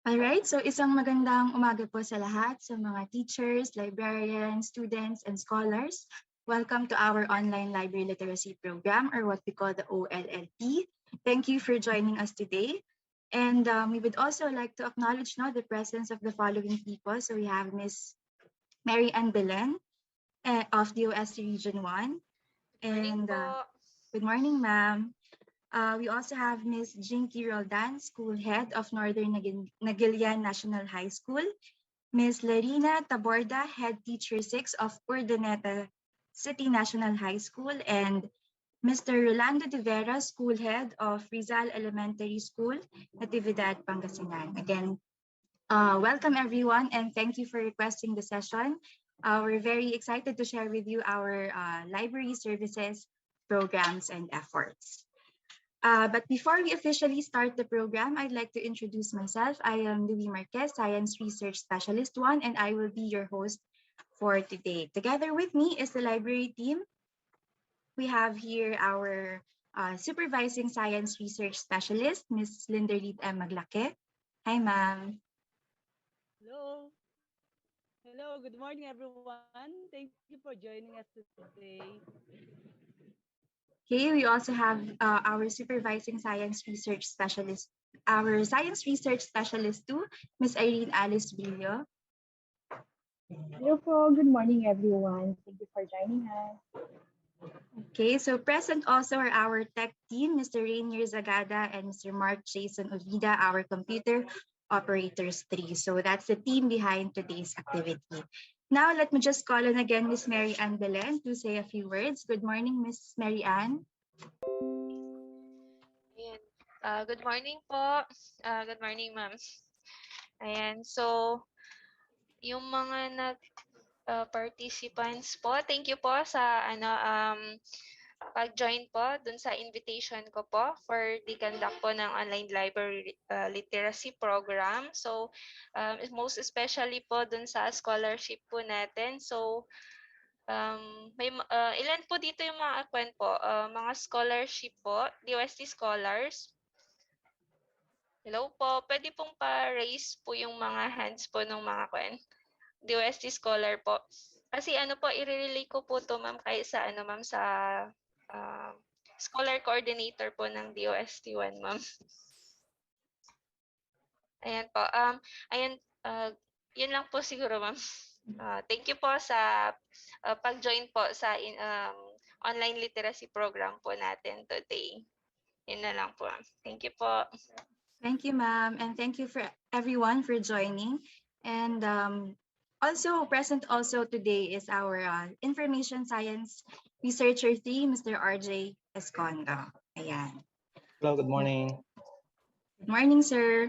Alright, so isang magandang umaga po sa lahat, sa mga teachers, librarians, students, and scholars. Welcome to our online library literacy program, or what we call the OLLP. Thank you for joining us today. And we would also like to acknowledge now the presence of the following people. So we have Miss Mary Ann Belen of DOST-Region 1. Morning And po. good morning, ma'am. We also have Ms. Jinky Roldan, School Head of Northern Nagilian National High School, Ms. Larina Taborda, Head Teacher 6 of Urdaneta City National High School, and Mr. Rolando de Vera, School Head of Rizal Elementary School, Natividad, Pangasinan. Again, welcome everyone, and thank you for requesting the session. We're very excited to share with you our library services, programs, and efforts. But before we officially start the program, I'd like to introduce myself. I am Louis Marquez, Science Research Specialist 1, and I will be your host for today. Together with me is the library team. We have here our Supervising Science Research Specialist, Ms. Linderlead M. Maglake. Hi, ma'am. Hello. Hello, good morning everyone. Thank you for joining us today. Okay, we also have our Supervising Science Research Specialist, our Science Research Specialist 2, Ms. Irene Alice Brillo. Hello po, good morning everyone. Thank you for joining us. Okay, so present also are our tech team, Mr. Rainier Zagada and Mr. Mark Jason Ovida, our computer operators 3. So that's the team behind today's activity. Now, let me just call on again Miss Mary Ann Belen to say a few words. Good morning, Miss Mary Ann. Ayan. Good morning po. Good morning, ma'am. Ayan, so yung mga participants po, thank you po sa pag-join po dun sa invitation ko po for the conduct po ng online library literacy program. So, most especially po dun sa scholarship po natin. So, ilan po dito yung mga po, mga scholarship po, DOST scholars. Hello po, pwede pong pa-raise po yung mga hands po ng mga DOST scholar po. Kasi po, i-relay ko po to ma'am kay sa ma'am sa scholar coordinator po ng DOST1 ma'am. Ayan po. Ayan, yun lang po siguro ma'am. Thank you po sa pag-join po sa online literacy program po natin today. Yun na lang po. Thank you po. Thank you, ma'am. And thank you for everyone for joining. And also present also today is our Information Science Researcher 3, Mr. RJ Escondo. Ayan. Hello, good morning. Good morning, sir.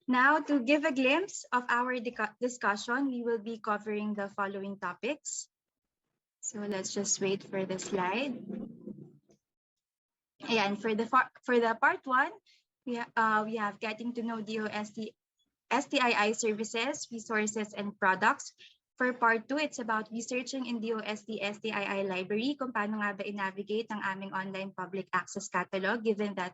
Now, to give a glimpse of our discussion, we will be covering the following topics. So let's just wait for the slide. Ayan, for the part 1, we have getting to know DOST-STII services, resources, and products. For part 2, it's about researching in DOST-STII library, kung paano nga ba i-navigate ang aming online public access catalog, given that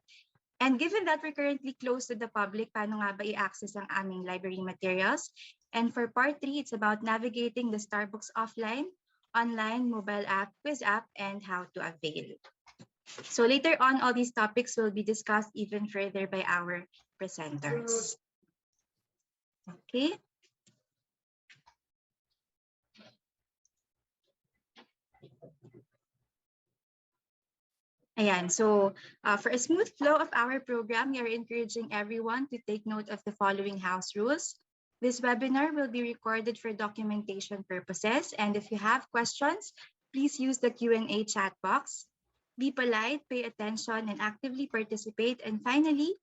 we're currently closed to the public, paano nga ba i-access ang aming library materials. And for part 3, it's about navigating the Starbucks offline, online, mobile app, quiz app, and how to avail. So later on, all these topics will be discussed even further by our presenters. Okay. Ayan, so for a smooth flow of our program, we are encouraging everyone to take note of the following house rules. This webinar will be recorded for documentation purposes, and if you have questions, please use the Q&A chat box. Be polite, pay attention, and actively participate. And finally,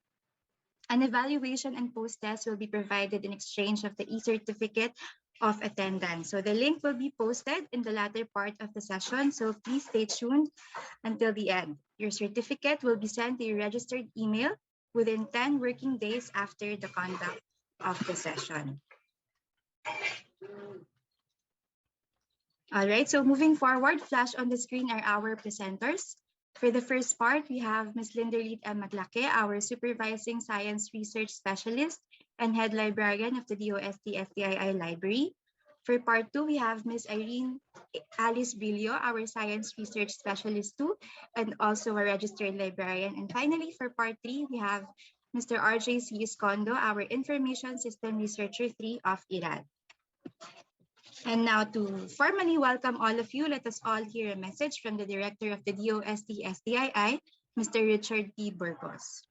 an evaluation and post-test will be provided in exchange of the e-certificate of attendance. So the link will be posted in the latter part of the session, so please stay tuned until the end. Your certificate will be sent to your registered email within 10 working days after the conduct of the session. All right, so moving forward, flash on the screen are our presenters. For the first part, we have Ms. Linderlit M. Maglake, our Supervising Science Research Specialist and Head Librarian of the DOST-STII Library. For part 2, we have Ms. Irene Alice Brillo, our Science Research Specialist too, and also a Registered Librarian. And finally, for part 3, we have Mr. RJ C. Escondo, our Information System Researcher 3 of IRAD. And now to formally welcome all of you, let us all hear a message from the Director of the DOST-STII, Mr. Richard P. Burgos.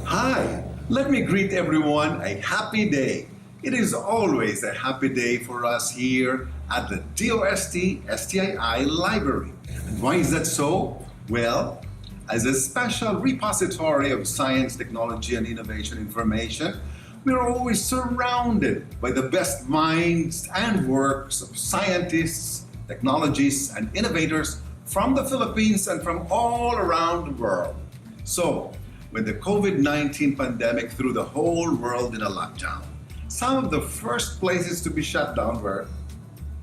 Hi, let me greet everyone a happy day. It is always a happy day for us here at the DOST-STII Library. And why is that so? Well, as a special repository of science, technology, and innovation information, we are always surrounded by the best minds and works of scientists, technologists, and innovators from the Philippines and from all around the world. So, when the COVID-19 pandemic threw the whole world in a lockdown, some of the first places to be shut down were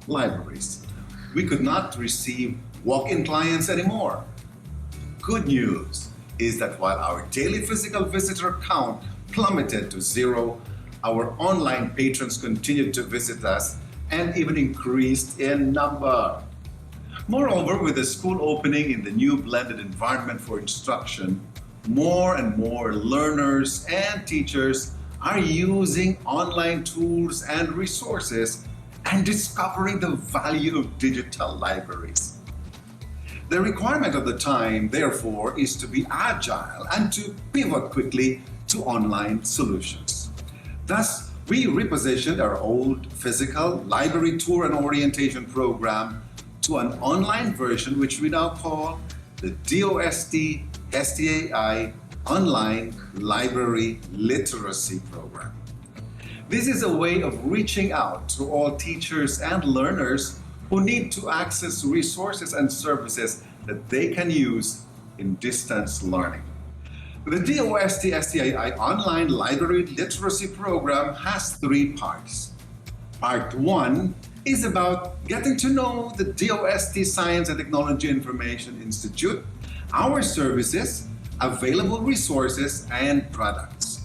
libraries. We could not receive walk-in clients anymore. Good news is that while our daily physical visitor count plummeted to zero, our online patrons continued to visit us and even increased in number. Moreover, with the school opening in the new blended environment for instruction, more and more learners and teachers are using online tools and resources and discovering the value of digital libraries. The requirement of the time, therefore, is to be agile and to pivot quickly to online solutions. Thus, we repositioned our old physical library tour and orientation program to an online version, which we now call the DOST-STII Online Library Literacy Program. This is a way of reaching out to all teachers and learners who need to access resources and services that they can use in distance learning. The DOST-STII Online Library Literacy Program has 3 parts. Part 1 is about getting to know the DOST Science and Technology Information Institute, our services, available resources, and products.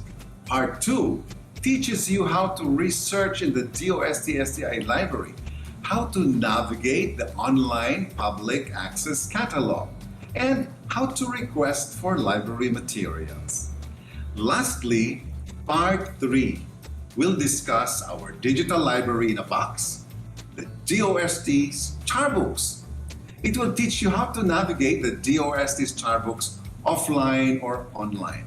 Part 2 teaches you how to research in the DOST-STI Library, how to navigate the online public access catalog, and how to request for library materials. Lastly, Part 3 will discuss our digital library in a box, the DOST Starbooks. It will teach you how to navigate the DOST Starbooks offline or online,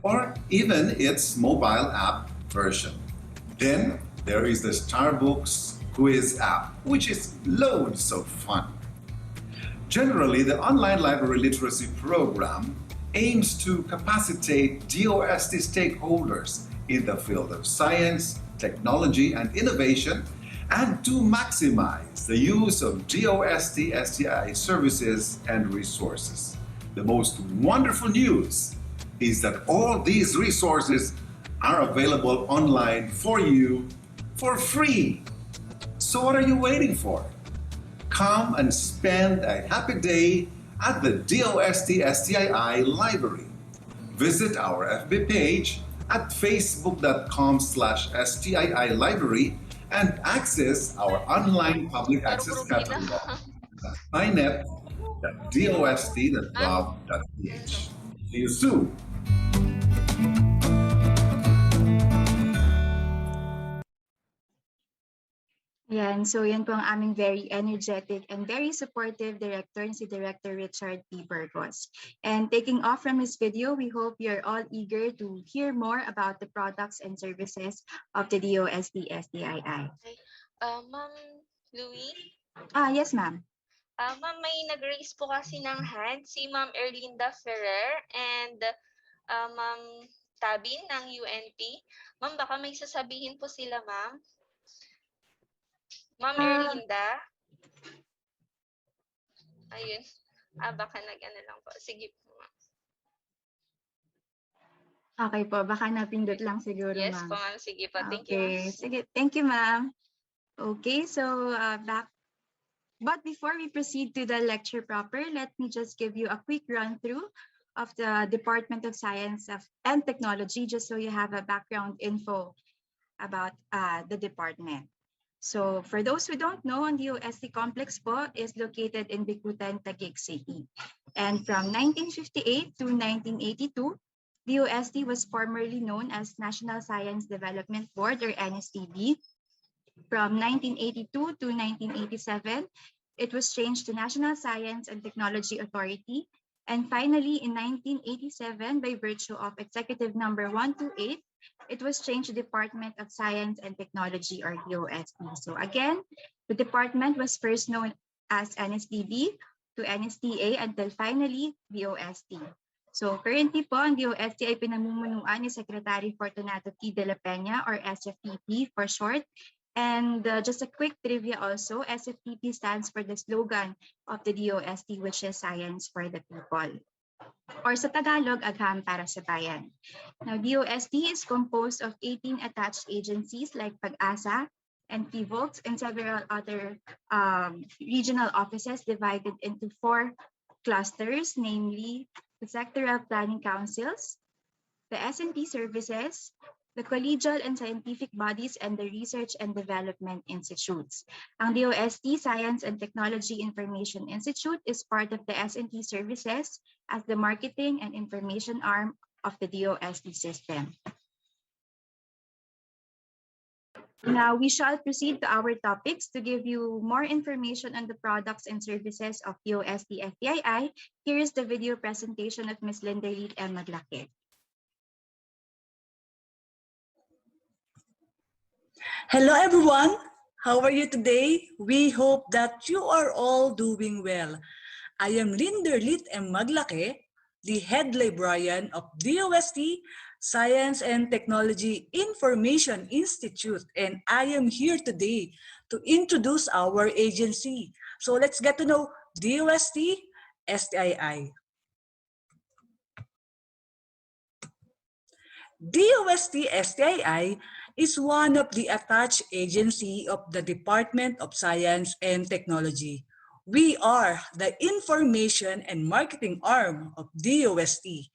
or even its mobile app version. Then there is the Starbooks quiz app, which is loads of fun. Generally, the online library literacy program aims to capacitate DOST stakeholders in the field of science, technology, and innovation, and to maximize the use of DOST-STI services and resources. The most wonderful news is that all these resources are available online for you for free. So what are you waiting for? Come and spend a happy day at the DOST-STII Library. Visit our FB page at facebook.com/STII Library and access our online public access catalog at inet.dost.gov.ph. See you soon. Yan, so yan po ang aming very energetic and very supportive director, si Director Richard P. Burgos. And taking off from this video, we hope you're all eager to hear more about the products and services of the DOST-STII. Okay. Ma'am Louie? Yes, ma'am. Ma'am, may nag-raise po kasi ng hand si Ma'am Erlinda Ferrer and Ma'am Tabin ng UNP. Ma'am, baka may sasabihin po sila, ma'am. Ma'am Erlinda? Ayun. Baka nag-ano lang po. Sige po, ma'am. Okay po, baka napindot lang siguro, ma'am. Yes po, ma'am. Sige po. Thank you, Okay, ma'am. sige. Thank you, ma'am. Okay, so back But before we proceed to the lecture proper, let me just give you a quick run through of the Department of Science and Technology, just so you have a background info about the department. So for those who don't know, ang DOST complex po is located in Bicutan, Taguig City. And from 1958 to 1982, DOST was formerly known as National Science Development Board or NSTB. From 1982 to 1987, it was changed to National Science and Technology Authority. And finally, in 1987, by virtue of Executive Number 128, it was changed to Department of Science and Technology or DOST. So again, the department was first known as NSDB to NSTA until finally DOST. So currently po, ang DOST ay pinamumunuan ni Secretary Fortunato T. de la Peña or SFTP for short. And just a quick trivia also, SFTP stands for the slogan of the DOST, which is Science for the People. Or sa Tagalog, Agham para sa Bayan. Now, DOST is composed of 18 attached agencies like Pag-asa and PVOLTS and several other regional offices divided into 4 clusters, namely the Sectoral Planning Councils, the S&T services, the collegial and scientific bodies, and the research and development institutes. Ang DOST Science and Technology Information Institute is part of the S&T services as the marketing and information arm of the DOST system. Now, we shall proceed to our topics to give you more information on the products and services of DOST-STII. Here is the video presentation of Ms. Linda Reed M. Maglake. Hello everyone, how are you today? We hope that you are all doing well. I am Linda Lit M. Maglake, the head librarian of DOST Science and Technology Information Institute, and I am here today to introduce our agency. So let's get to know DOST-STII. DOST-STII is one of the attached agency of the Department of Science and Technology. We are the information and marketing arm of DOST.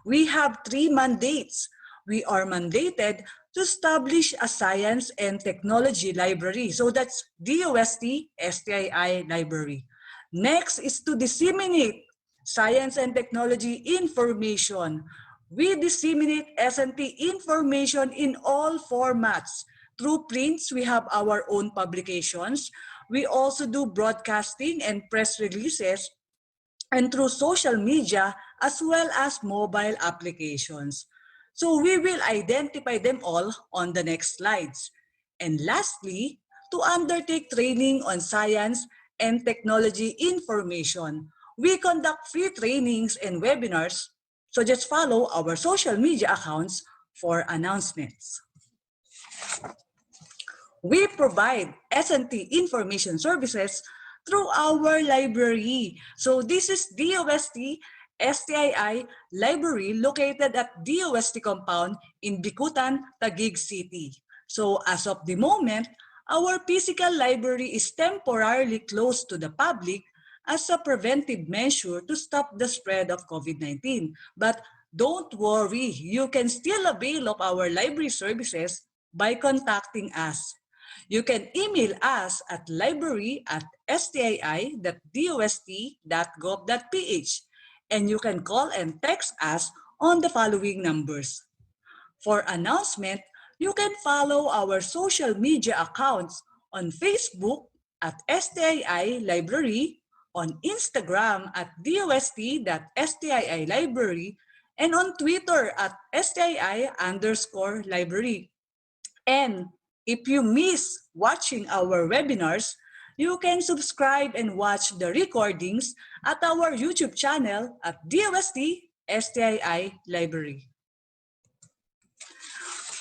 We have 3 mandates. We are mandated to establish a science and technology library. So that's DOST-STII library. Next is to disseminate science and technology information. We disseminate S&T information in all formats. Through prints, we have our own publications. We also do broadcasting and press releases, and through social media as well as mobile applications. So we will identify them all on the next slides. And lastly, to undertake training on science and technology information, we conduct free trainings and webinars. So just follow our social media accounts for announcements. We provide S&T information services through our library. So this is DOST-STII library located at DOST compound in Bicutan, Taguig City. So as of the moment, our physical library is temporarily closed to the public as a preventive measure to stop the spread of COVID-19. But don't worry, you can still avail of our library services by contacting us. You can email us at library@stii.dost.gov.ph, and you can call and text us on the following numbers. For announcement, you can follow our social media accounts on Facebook at STII Library, on Instagram at DOST.STII Library, and on Twitter at STII_library. And if you miss watching our webinars, you can subscribe and watch the recordings at our YouTube channel at DOST-STII Library.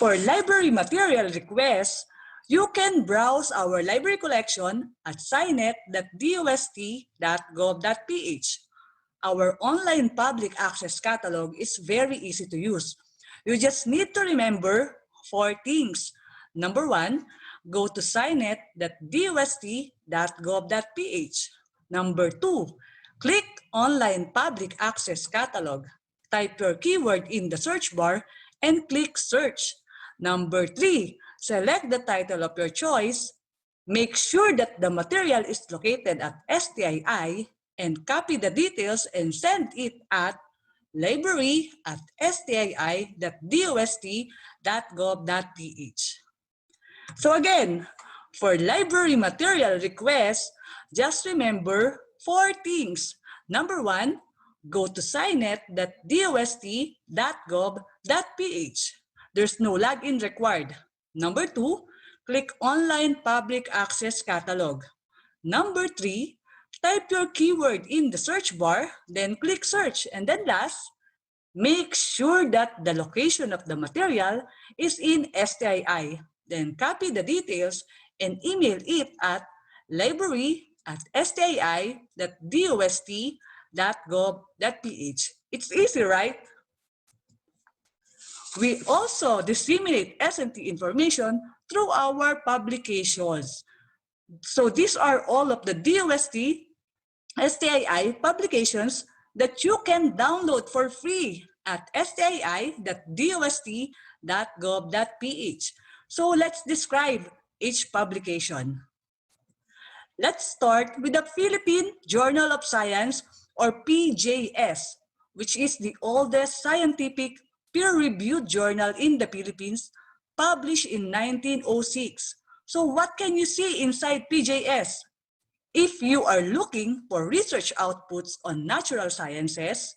For library material requests, you can browse our library collection at scinet.dost.gov.ph. Our online public access catalog is very easy to use. You just need to remember 4 things. Number 1, go to scinet.dost.gov.ph stai.gov.ph. Number 2, click Online Public Access Catalog. Type your keyword in the search bar and click Search. Number 3, select the title of your choice. Make sure that the material is located at STII and copy the details and send it at library@stii.dost.gov.ph. So again, for library material requests, just remember 4 things. Number 1, go to signet.dost.gov.ph. There's no login required. Number 2, click Online Public Access Catalog. Number 3, type your keyword in the search bar, then click Search. And then last, make sure that the location of the material is in STII. Then copy the details and email it at library@stii.dost.gov.ph. It's easy, right? We also disseminate S&T information through our publications. So these are all of the DOST-STII publications that you can download for free at stii.dost.gov.ph. So let's describe each publication. Let's start with the Philippine Journal of Science, or PJS, which is the oldest scientific peer-reviewed journal in the Philippines, published in 1906. So what can you see inside PJS? If you are looking for research outputs on natural sciences,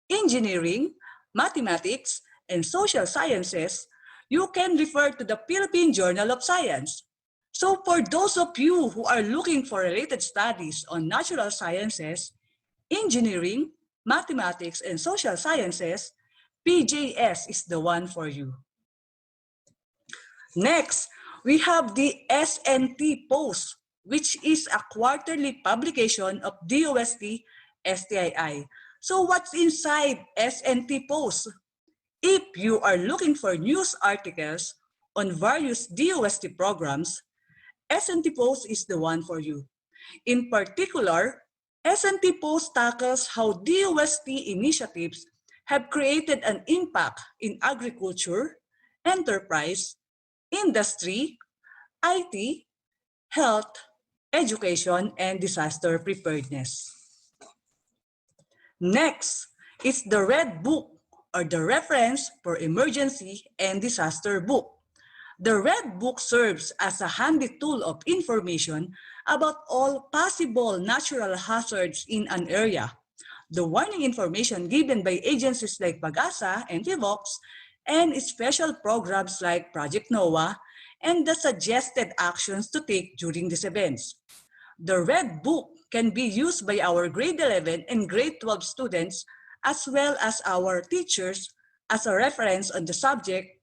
engineering, mathematics, and social sciences, you can refer to the Philippine Journal of Science. So for those of you who are looking for related studies on natural sciences, engineering, mathematics, and social sciences, PJS is the one for you. Next, we have the SNT Post, which is a quarterly publication of DOST-STII. So what's inside SNT Post? If you are looking for news articles on various DOST programs, SNT Post is the one for you. In particular, SNT Post tackles how DOST initiatives have created an impact in agriculture, enterprise, industry, IT, health, education, and disaster preparedness. Next is the Red Book, or the Reference for Emergency and Disaster Book. The Red Book serves as a handy tool of information about all possible natural hazards in an area. The warning information given by agencies like PAGASA and PHIVOX, and special programs like Project NOAA, and the suggested actions to take during these events. The Red Book can be used by our grade 11 and grade 12 students, as well as our teachers, as a reference on the subject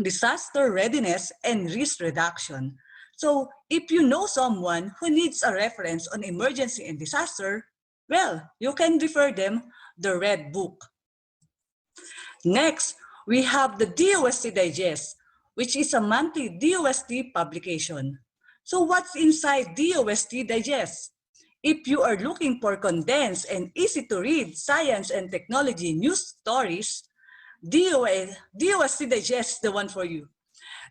disaster readiness and risk reduction. So if you know someone who needs a reference on emergency and disaster, well, you can refer them the Red Book. Next, we have the DOST Digest, which is a monthly DOST publication. So what's inside DOST Digest? If you are looking for condensed and easy to read science and technology news stories, DOST Digest is the one for you.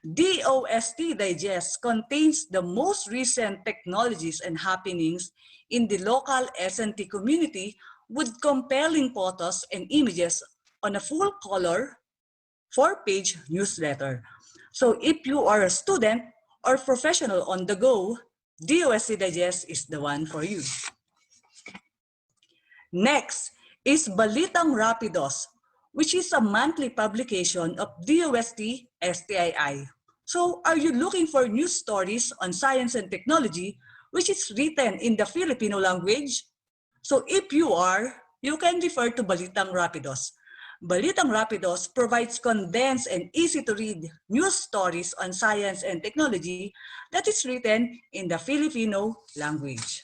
DOST Digest contains the most recent technologies and happenings in the local S&T community with compelling photos and images on a full-color, 4-page newsletter. So if you are a student or professional on the go, DOST Digest is the one for you. Next is Balitang Rapidos, which is a monthly publication of DOST-STII. So are you looking for news stories on science and technology, which is written in the Filipino language? So if you are, you can refer to Balitang Rapidos. Balitang Rapidos provides condensed and easy-to-read news stories on science and technology that is written in the Filipino language.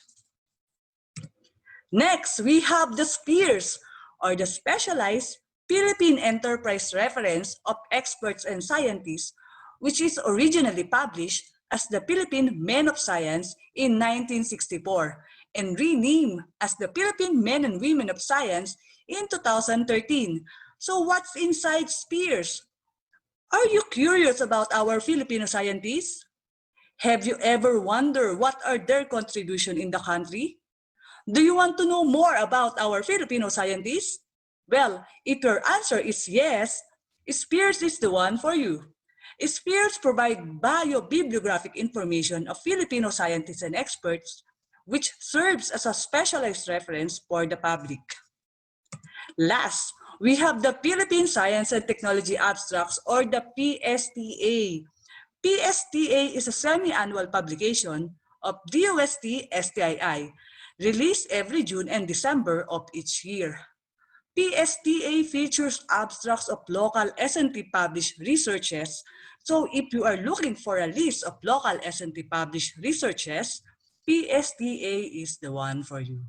Next, we have the SPEARS, or the Specialized Philippine Enterprise Reference of Experts and Scientists, which is originally published as the Philippine Men of Science in 1964 and renamed as the Philippine Men and Women of Science in 2013. So what's inside SPEARS? Are you curious about our Filipino scientists? Have you ever wondered what are their contribution in the country? Do you want to know more about our Filipino scientists? Well, if your answer is yes, SPEARS is the one for you. SPEARS provide bio-bibliographic information of Filipino scientists and experts, which serves as a specialized reference for the public. Last, we have the Philippine Science and Technology Abstracts, or the PSTA. PSTA is a semi-annual publication of DOST-STII, released every June and December of each year. PSTA features abstracts of local S&T published researches. So if you are looking for a list of local S&T published researches, PSTA is the one for you.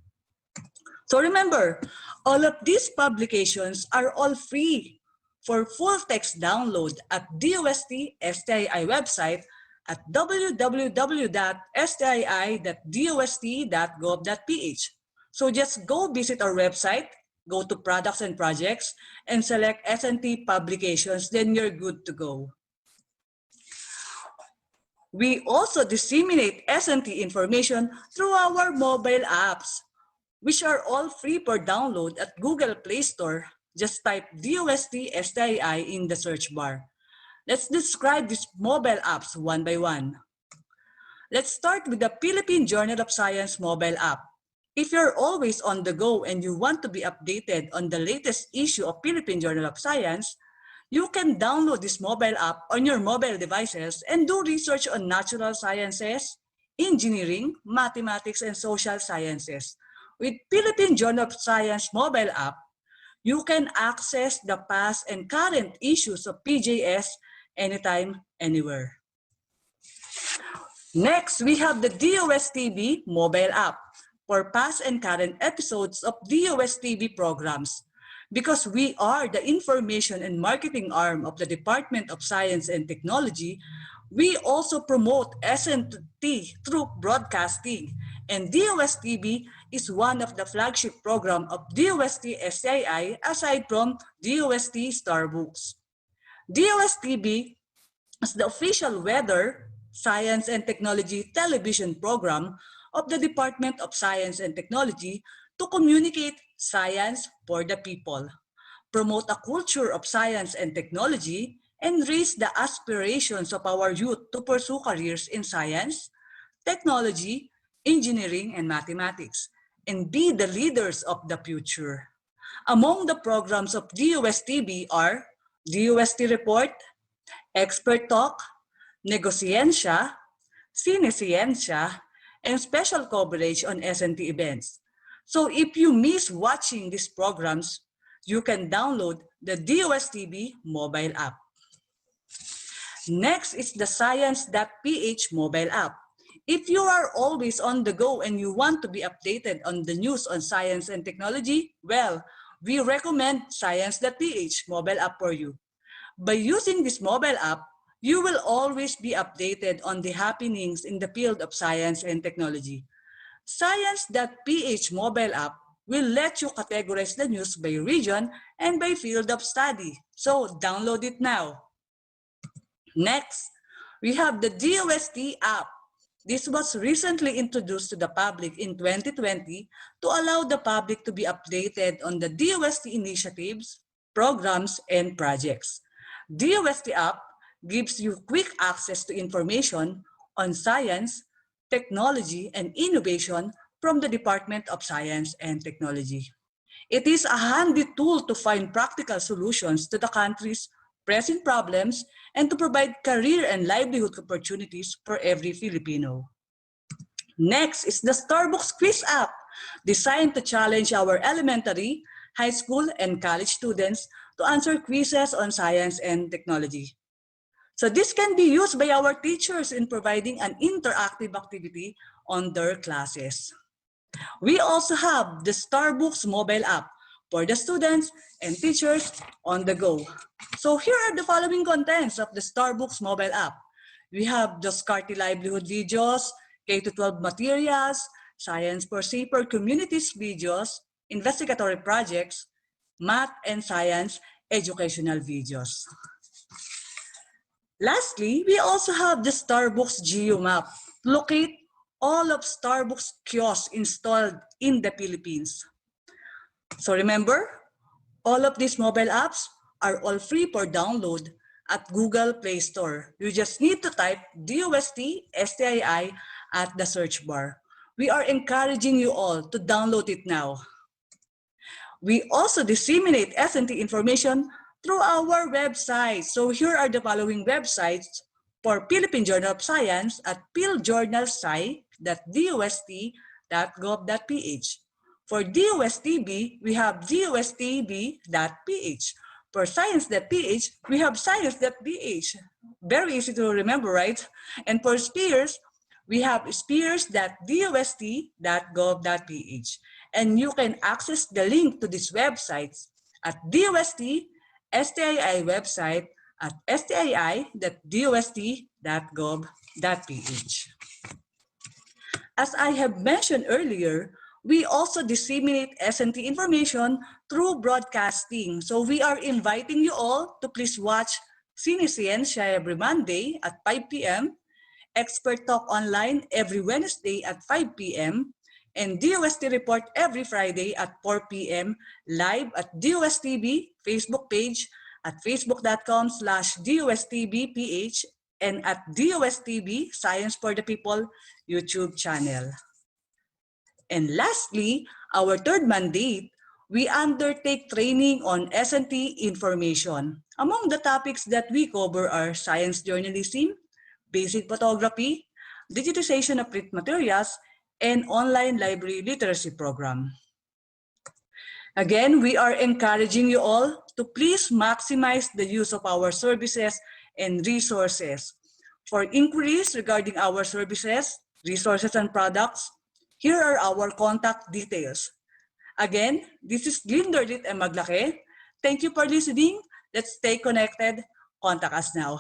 So remember, all of these publications are all free for full text download at DOST-STII website at www.stii.dost.gov.ph. So just go visit our website, go to Products and Projects, and select S&T Publications, then you're good to go. We also disseminate S&T information through our mobile apps, which are all free for download at Google Play Store. Just type DOST-STII in the search bar. Let's describe these mobile apps one by one. Let's start with the Philippine Journal of Science mobile app. If you're always on the go and you want to be updated on the latest issue of Philippine Journal of Science, you can download this mobile app on your mobile devices and do research on natural sciences, engineering, mathematics, and social sciences. With Philippine Journal of Science mobile app, you can access the past and current issues of PJS anytime, anywhere. Next, we have the DOST-TV mobile app for past and current episodes of DOST-TV programs. Because we are the information and marketing arm of the Department of Science and Technology, we also promote S&T through broadcasting, and DOST-TV is one of the flagship program of DOST-STII aside from DOST-STAR books. DOST-TV is the official weather, science, and technology television program of the Department of Science and Technology to communicate science for the people, promote a culture of science and technology, and raise the aspirations of our youth to pursue careers in science, technology, engineering, and mathematics, and be the leaders of the future. Among the programs of DOST-TV are DOST Report, Expert Talk, Negoscientia, Cinescientia, and special coverage on S&T events. So if you miss watching these programs, you can download the DOST-TV mobile app. Next is the Science.ph mobile app. If you are always on the go and you want to be updated on the news on science and technology, well, we recommend Science.ph mobile app for you. By using this mobile app, you will always be updated on the happenings in the field of science and technology. Science.ph mobile app will let you categorize the news by region and by field of study. So download it now. Next, we have the DOST app. This was recently introduced to the public in 2020 to allow the public to be updated on the DOST initiatives, programs, and projects. DOST app gives you quick access to information on science, technology, and innovation from the Department of Science and Technology. It is a handy tool to find practical solutions to the country's pressing problems and to provide career and livelihood opportunities for every Filipino. Next is the Starbucks Quiz app, designed to challenge our elementary, high school, and college students to answer quizzes on science and technology. So this can be used by our teachers in providing an interactive activity on their classes. We also have the Starbucks mobile app for the students and teachers on the go. So here are the following contents of the Starbucks mobile app. We have Discarte livelihood videos, K-12 materials, Science for Safer Communities videos, investigatory projects, math and science educational videos. Lastly, we also have the Starbucks GeoMap. Locate all of Starbucks kiosks installed in the Philippines. So remember, all of these mobile apps are all free for download at Google Play Store. You just need to type DOST-STII at the search bar. We are encouraging you all to download it now. We also disseminate S&T information through our website. So here are the following websites for Philippine Journal of Science at philjournalsci.dost.gov.ph. For DOSTB, we have dostb.ph. For science.ph, we have science.ph. Very easy to remember, right? And for SPEARS, we have spears.dost.gov.ph. And you can access the link to these websites at DOST-STII website at stii.dost.gov.ph. As I have mentioned earlier, we also disseminate S&T information through broadcasting. So we are inviting you all to please watch Cinescience every Monday at 5 p.m., Expert Talk Online every Wednesday at 5 p.m., and DOST Report every Friday at 4 p.m. live at DOSTB Facebook page at facebook.com/DOSTBPH and at DOSTB Science for the People YouTube channel. And lastly, our third mandate, we undertake training on S&T information. Among the topics that we cover are science journalism, basic photography, digitization of print materials, and online library literacy program. Again, we are encouraging you all to please maximize the use of our services and resources. For inquiries regarding our services, resources, and products, here are our contact details. Again, this is Glinda and Maglake. Thank you for listening. Let's stay connected. Contact us now.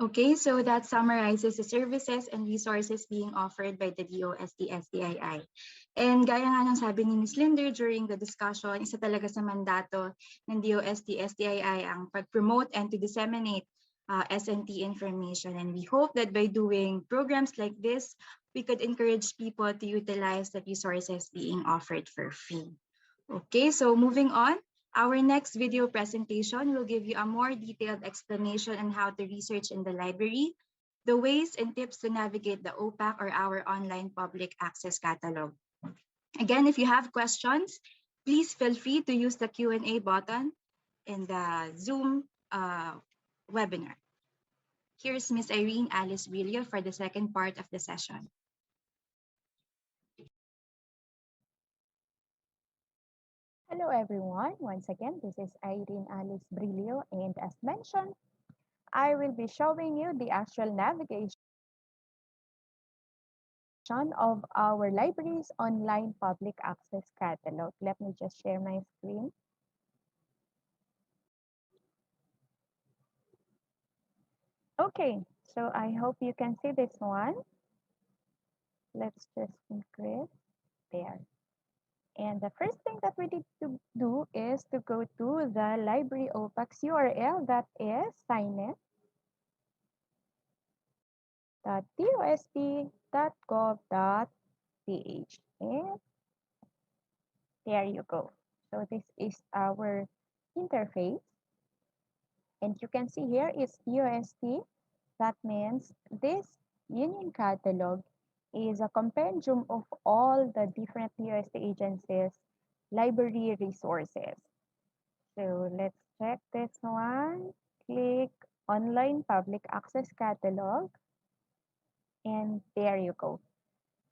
Okay, so that summarizes the services and resources being offered by the DOST-STII. And gaya nga ng sabi ni Ms. Linder during the discussion, isa talaga sa mandato ng DOST-STII ang pag-promote and to disseminate S&T information. And we hope that by doing programs like this, we could encourage people to utilize the resources being offered for free. Okay, so moving on. Our next video presentation will give you a more detailed explanation on how to research in the library, the ways and tips to navigate the OPAC or our online public access catalog. Again, if you have questions, please feel free to use the Q&A button in the Zoom webinar. Here's Ms. Irene Alice Brillo for the second part of the session. Hello everyone, once again this is Irene Alice Brillo, and as mentioned, I will be showing you the actual navigation of our library's online public access catalog. Let me just share my screen. Okay, so I hope you can see this one. Let's just increase there. And the first thing that we need to do is to go to the library OPAC's URL, that is signin.dost.gov.ph. And there you go. So this is our interface. And you can see here is DOST. That means this union catalog is a compendium of all the different DOST agencies' library resources. So let's check this one. Click Online Public Access Catalog. And there you go.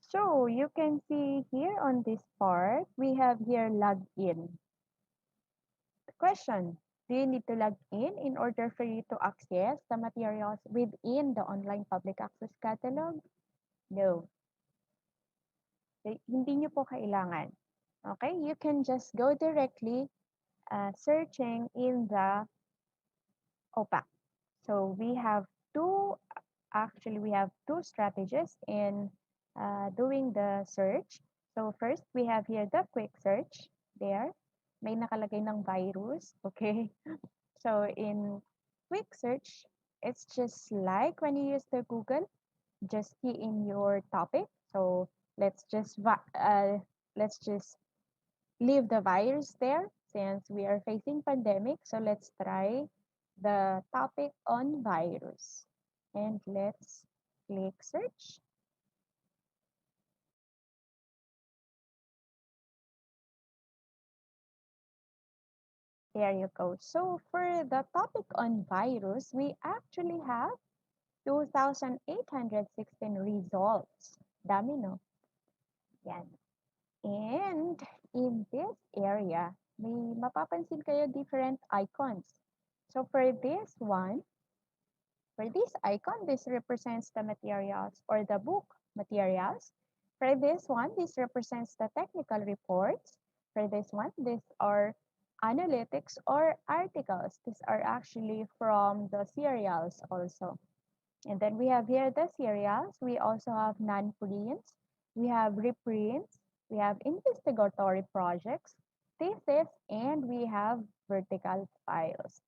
So you can see here on this part, we have here login. The question, do you need to log in order for you to access the materials within the Online Public Access Catalog? No. Hindi nyo po kailangan. Okay, you can just go directly searching in the OPAC. So we have two strategies in doing the search. So first, we have here the quick search. There, may nakalagay ng virus. Okay. So in quick search, it's just like when you use the Google, just key in your topic. So let's just leave the virus there since we are facing pandemic. So let's try the topic on virus. And let's click search. There you go. So for the topic on virus, we actually have 2,816 results. Dami, no? Yan. And in this area, may mapapansin kayo different icons. So for this one, for this icon, this represents the materials or the book materials. For this one, this represents the technical reports. For this one, these are analytics or articles. These are actually from the serials also. And then we have here the serials. We also have non-prints. We have reprints. We have investigatory projects, thesis, and we have vertical files.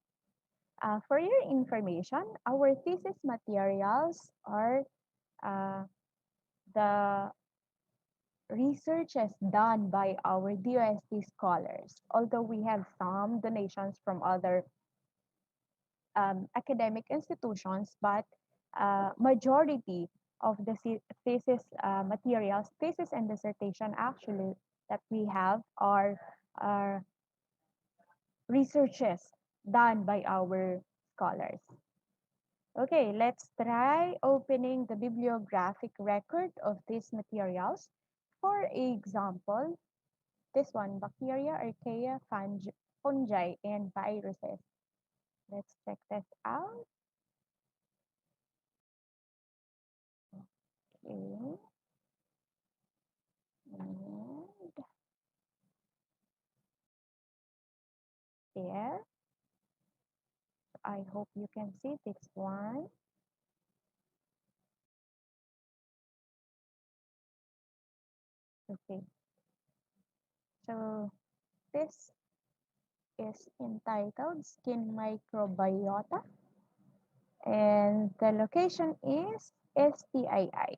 For your information, our thesis materials are the researches done by our DOST scholars, although we have some donations from other academic institutions, but majority of the thesis materials, thesis and dissertation actually that we have are researches done by our scholars. Okay, let's try opening the bibliographic record of these materials. For example, this one, bacteria, archaea, fungi, and viruses. Let's check this out. Okay. And there. I hope you can see this one. Okay. So this is entitled Skin Microbiota, and the location is STII.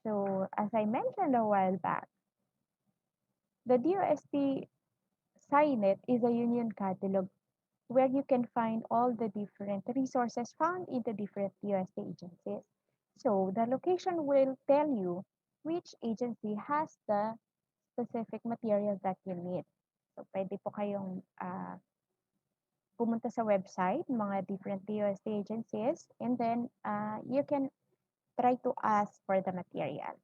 So as I mentioned a while back, the DOST SciNet is a union catalog where you can find all the different resources found in the different DOST agencies. So the location will tell you which agency has the specific material that you need. So pwede po kayong pumunta sa website, mga different DOST agencies, and then you can try to ask for the material.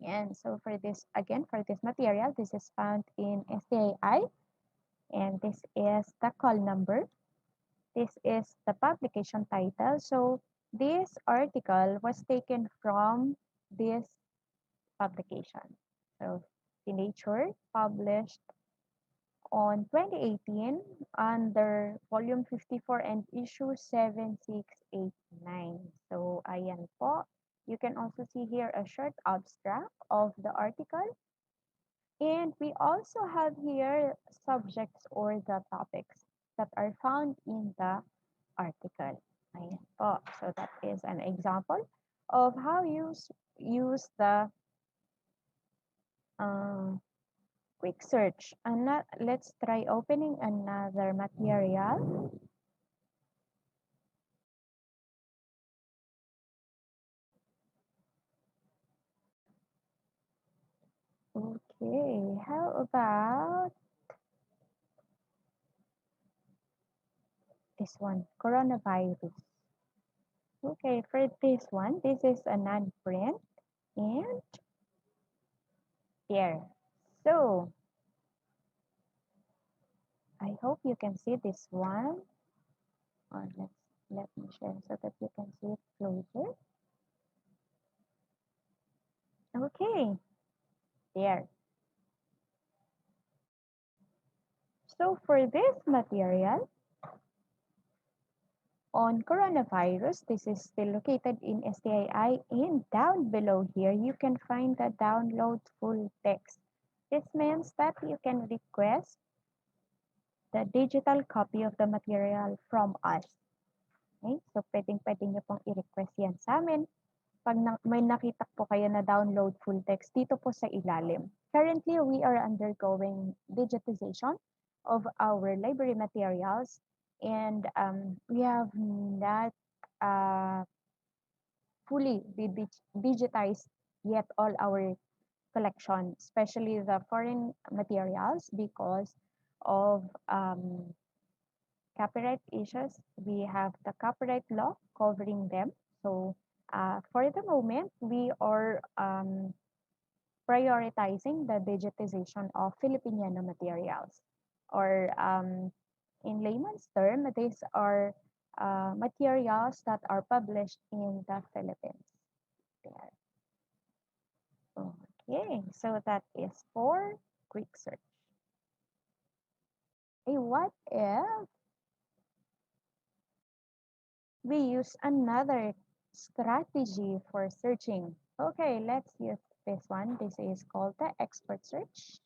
And so for this, again, for this material, this is found in STII, and this is the call number. This is the publication title. So this article was taken from this publication. So the Nature published on 2018 under volume 54 and issue 7689. So ayan po. You can also see here a short abstract of the article. And we also have here subjects or the topics that are found in the article. Ayan po. So that is an example of how you use the quick search. And let's try opening another material. Okay, how about this one, coronavirus. Okay, for this one, this is a non-print and here. So, I hope you can see this one. Or let me share so that you can see it closer. Okay, there. So for this material on coronavirus, this is still located in STII, and down below here, you can find the download full text. This means that you can request the digital copy of the material from us. Okay? So pwedeng-pwede nyo pong i-request yan sa amin. Pag may nakita po kayo na download full text, dito po sa ilalim. Currently, we are undergoing digitization of our library materials, and we have not fully digitized yet all our collection, especially the foreign materials, because of copyright issues. We have the copyright law covering them. So for the moment, we are prioritizing the digitization of Filipiniano materials. Or in layman's term, these are materials that are published in the Philippines. There. Okay, so that is for quick search. Hey, what if we use another strategy for searching? Okay, let's use this one. This is called the expert search.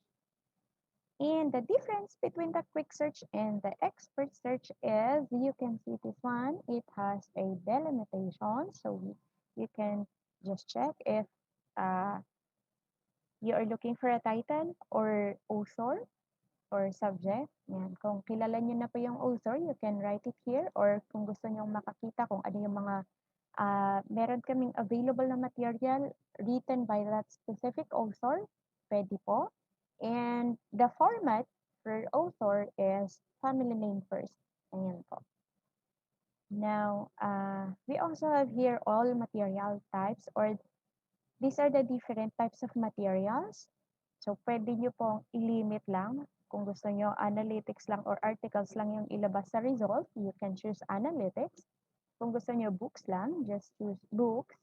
And the difference between the quick search and the expert search is you can see this one. It has a delimitation. So you can just check if you are looking for a title or author or subject. Yan. Kung kilala nyo na po yung author, you can write it here. Or kung gusto nyo makakita kung ano yung mga meron kaming available na material written by that specific author, pwede po. And the format for author is family name first. Ayan po. Now, we also have here all material types, or these are the different types of materials. So, pwede nyo pong i-limit lang. Kung gusto nyo analytics lang or articles lang yung ilabas sa result, you can choose analytics. Kung gusto nyo books lang, just choose books.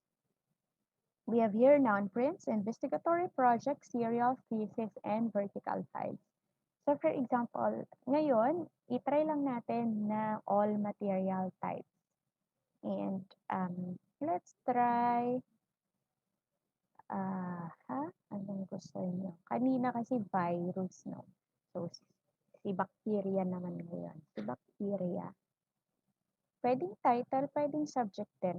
We have here non-prints, investigatory projects, serial, thesis, and vertical files. So for example, ngayon, itry lang natin na all material types. And let's try Anong gusto niyo? Kanina kasi virus, no? So, si bacteria naman ngayon. Si bacteria. Pwedeng title, pwedeng subject din.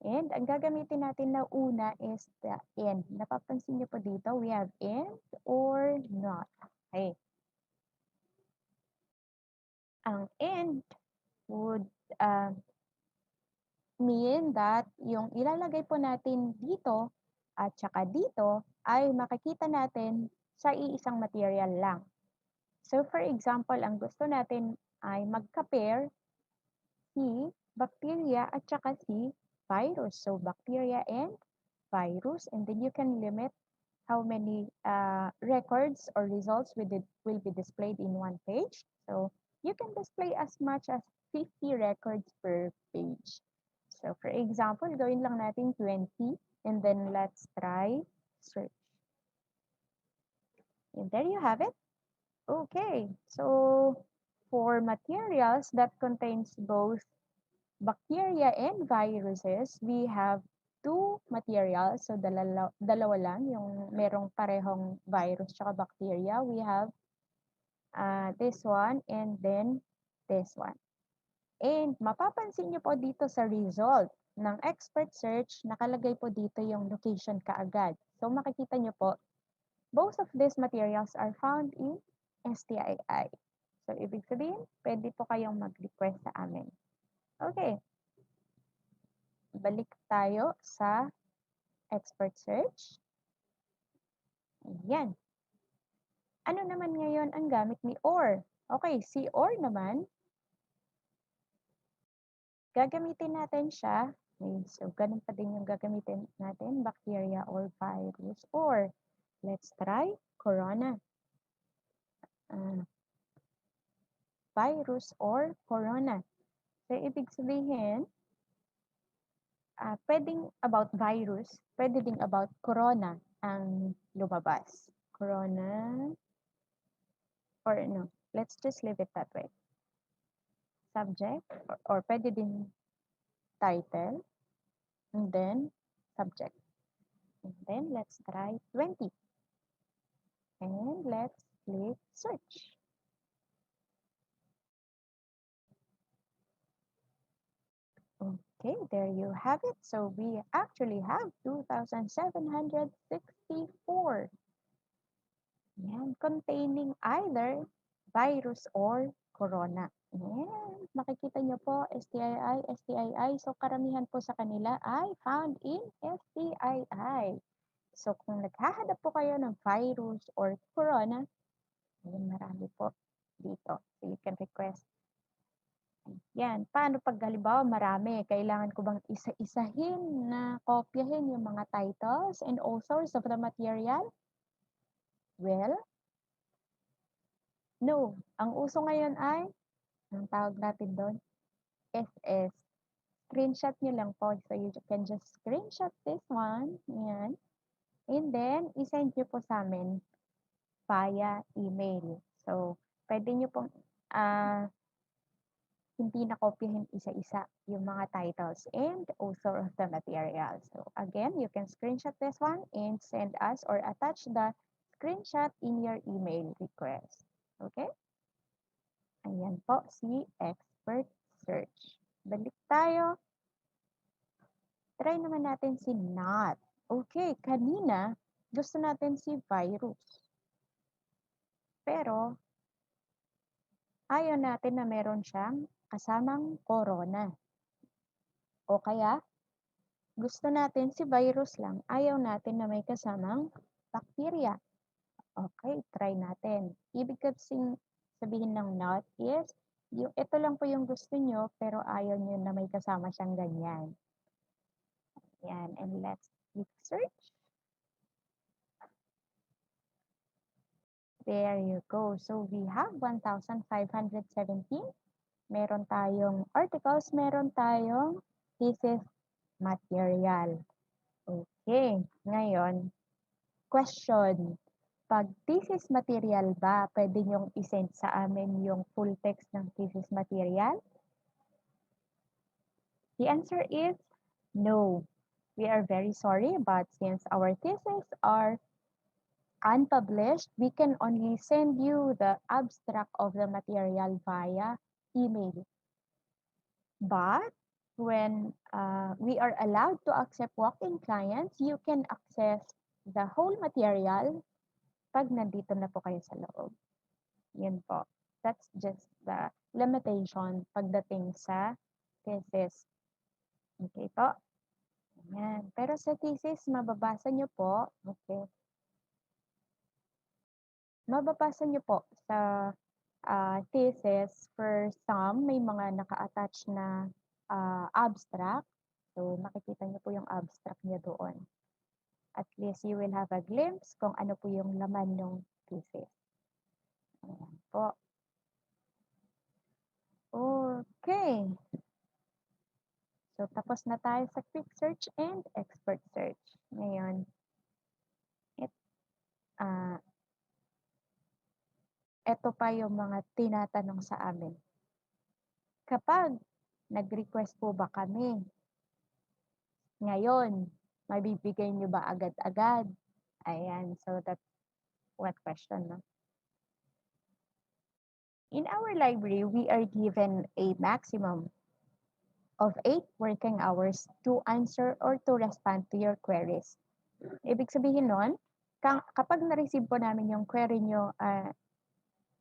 And ang gagamitin natin na una is the and. Napapansin niyo po dito, we have and or not. Okay. Ang and would mean that yung ilalagay po natin dito at saka dito ay makikita natin sa iisang material lang. So for example, ang gusto natin ay mag-compare si bacteria at saka si virus. So bacteria and virus, and then you can limit how many records or results will be displayed in one page. So you can display as much as 50 records per page. So for example, gawin lang natin 20, and then let's try search. And there you have it. Okay, so for materials that contains both bacteria and viruses, we have two materials. So dalawa lang yung merong parehong virus tsaka bacteria. We have this one and then this one. And mapapansin nyo po dito sa result ng expert search, nakalagay po dito yung location kaagad. So makikita nyo po, both of these materials are found in STII. So ibig sabihin, pwede po kayong mag-request sa amin. Okay. Balik tayo sa expert search. Ayan. Ano naman ngayon ang gamit ni OR? Okay, si OR naman, gagamitin natin siya. Okay, so, ganun pa din yung gagamitin natin, bacteria or virus. Or, let's try corona. Virus or corona. So, ibig sabihin, pwedeng about virus, pwede ding about corona ang lumabas. Corona, or no, let's just leave it that way. Subject, or pwede din title, and then subject. And then let's try 20. And let's click search. Okay, there you have it. So we actually have 2,764. Yan, containing either virus or corona. Yan, makikita nyo po, STII, STII. So karamihan po sa kanila ay found in STII. So kung naghahanap po kayo ng virus or corona, ayun, marami po dito. So you can request. Yan, paano pag halimbawa marami? Kailangan ko bang isa-isahin na kopyahin yung mga titles and authors of the material? Well, no. Ang uso ngayon ay, ang tawag natin doon, SS. Screenshot nyo lang po. So you can just screenshot this one. Yan. And then, isend nyo po sa amin via email. So, pwede nyo pong hindi nakopyahin isa-isa yung mga titles and author of the material. So, again, you can screenshot this one and send us or attach the screenshot in your email request. Okay? Ayan po si expert search. Balik tayo. Try naman natin si not. Okay, kanina gusto natin si virus. Pero ayaw natin na meron siyang kasamang corona. O kaya gusto natin si virus lang. Ayaw natin na may kasamang bacteria. Okay, try natin. Ibig sabihin ng not is, ito lang po yung gusto nyo, pero ayaw nyo na may kasama siyang ganyan. Yan, and let's click search. There you go. So we have 1,517. Meron tayong articles, meron tayong thesis material. Okay, ngayon, question. Pag thesis material ba, pwede nyong isend sa amin yung full text ng thesis material? The answer is no. We are very sorry, but since our theses are unpublished, we can only send you the abstract of the material via email. But when we are allowed to accept walk-in clients, you can access the whole material pag nandito na po kayo sa loob. Yun po. That's just the limitation pagdating sa thesis. Okay po? Ayan. Pero sa thesis, mababasa nyo po. Okay. Mababasa nyo po sa thesis. For some, may mga naka-attach na abstract. So, makikita nyo po yung abstract niya doon. At least you will have a glimpse kung ano po yung laman ng thesis. Ayan po. Okay. So, tapos na tayo sa quick search and expert search. Ngayon, ito pa yung mga tinatanong sa amin. Kapag nag-request po ba kami ngayon, mabibigay nyo ba agad-agad? Ayan, so that's what question, no? In our library, we are given a maximum of 8 working hours to answer or to respond to your queries. Ibig sabihin nun, kapag na-receive po namin yung query nyo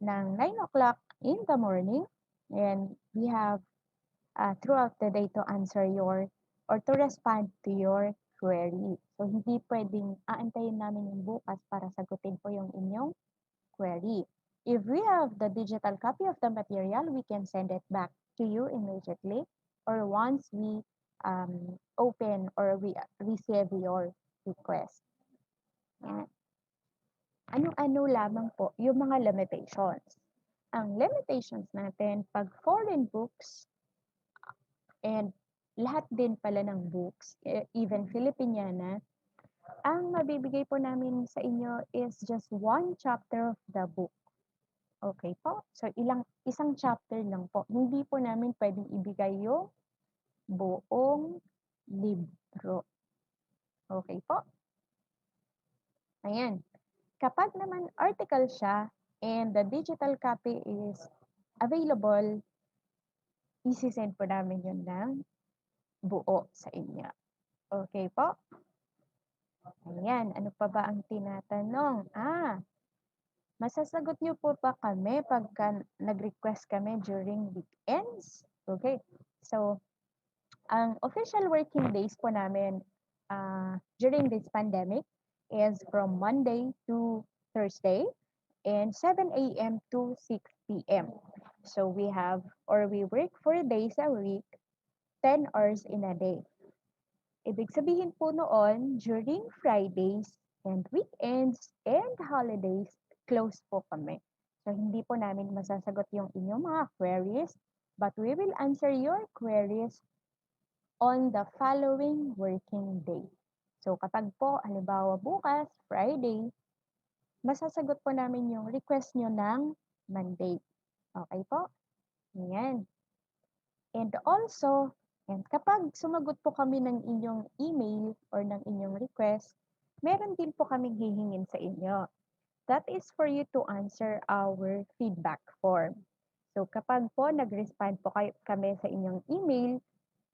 ng 9 o'clock in the morning, and we have throughout the day to answer your or to respond to your query. So, hindi pwedeng aantayin namin yung bukas para sagutin po yung inyong query. If we have the digital copy of the material, we can send it back to you immediately or once we open or we receive your request. Yan. Ano-ano lamang po yung mga limitations. Ang limitations natin, pag foreign books, and lahat din pala ng books, even Filipiniana, ang mabibigay po namin sa inyo is just one chapter of the book. Okay po? So, isang chapter lang po. Hindi po namin pwedeng ibigay yung buong libro. Okay po? Ayan. Kapag naman article siya and the digital copy is available, isi-send po namin yun ng buo sa inyo. Okay po? Ayan. Ano pa ba ang tinatanong? Masasagot niyo po ba kami pagka nag-request kami during weekends? Okay. So, ang official working days po namin during this pandemic is from Monday to Thursday and 7 a.m. to 6 p.m. So, we work 4 days a week, 10 hours in a day. Ibig sabihin po noon, during Fridays and weekends and holidays, close po kami. So, hindi po namin masasagot yung inyong mga queries, but we will answer your queries on the following working day. So, kapag po, halimbawa bukas, Friday, masasagot po namin yung request nyo ng Monday. Okay po? Ayan. And also, kapag sumagot po kami ng inyong email or ng inyong request, meron din po kaming hihingin sa inyo. That is for you to answer our feedback form. So kapag po nag-respond po kami sa inyong email,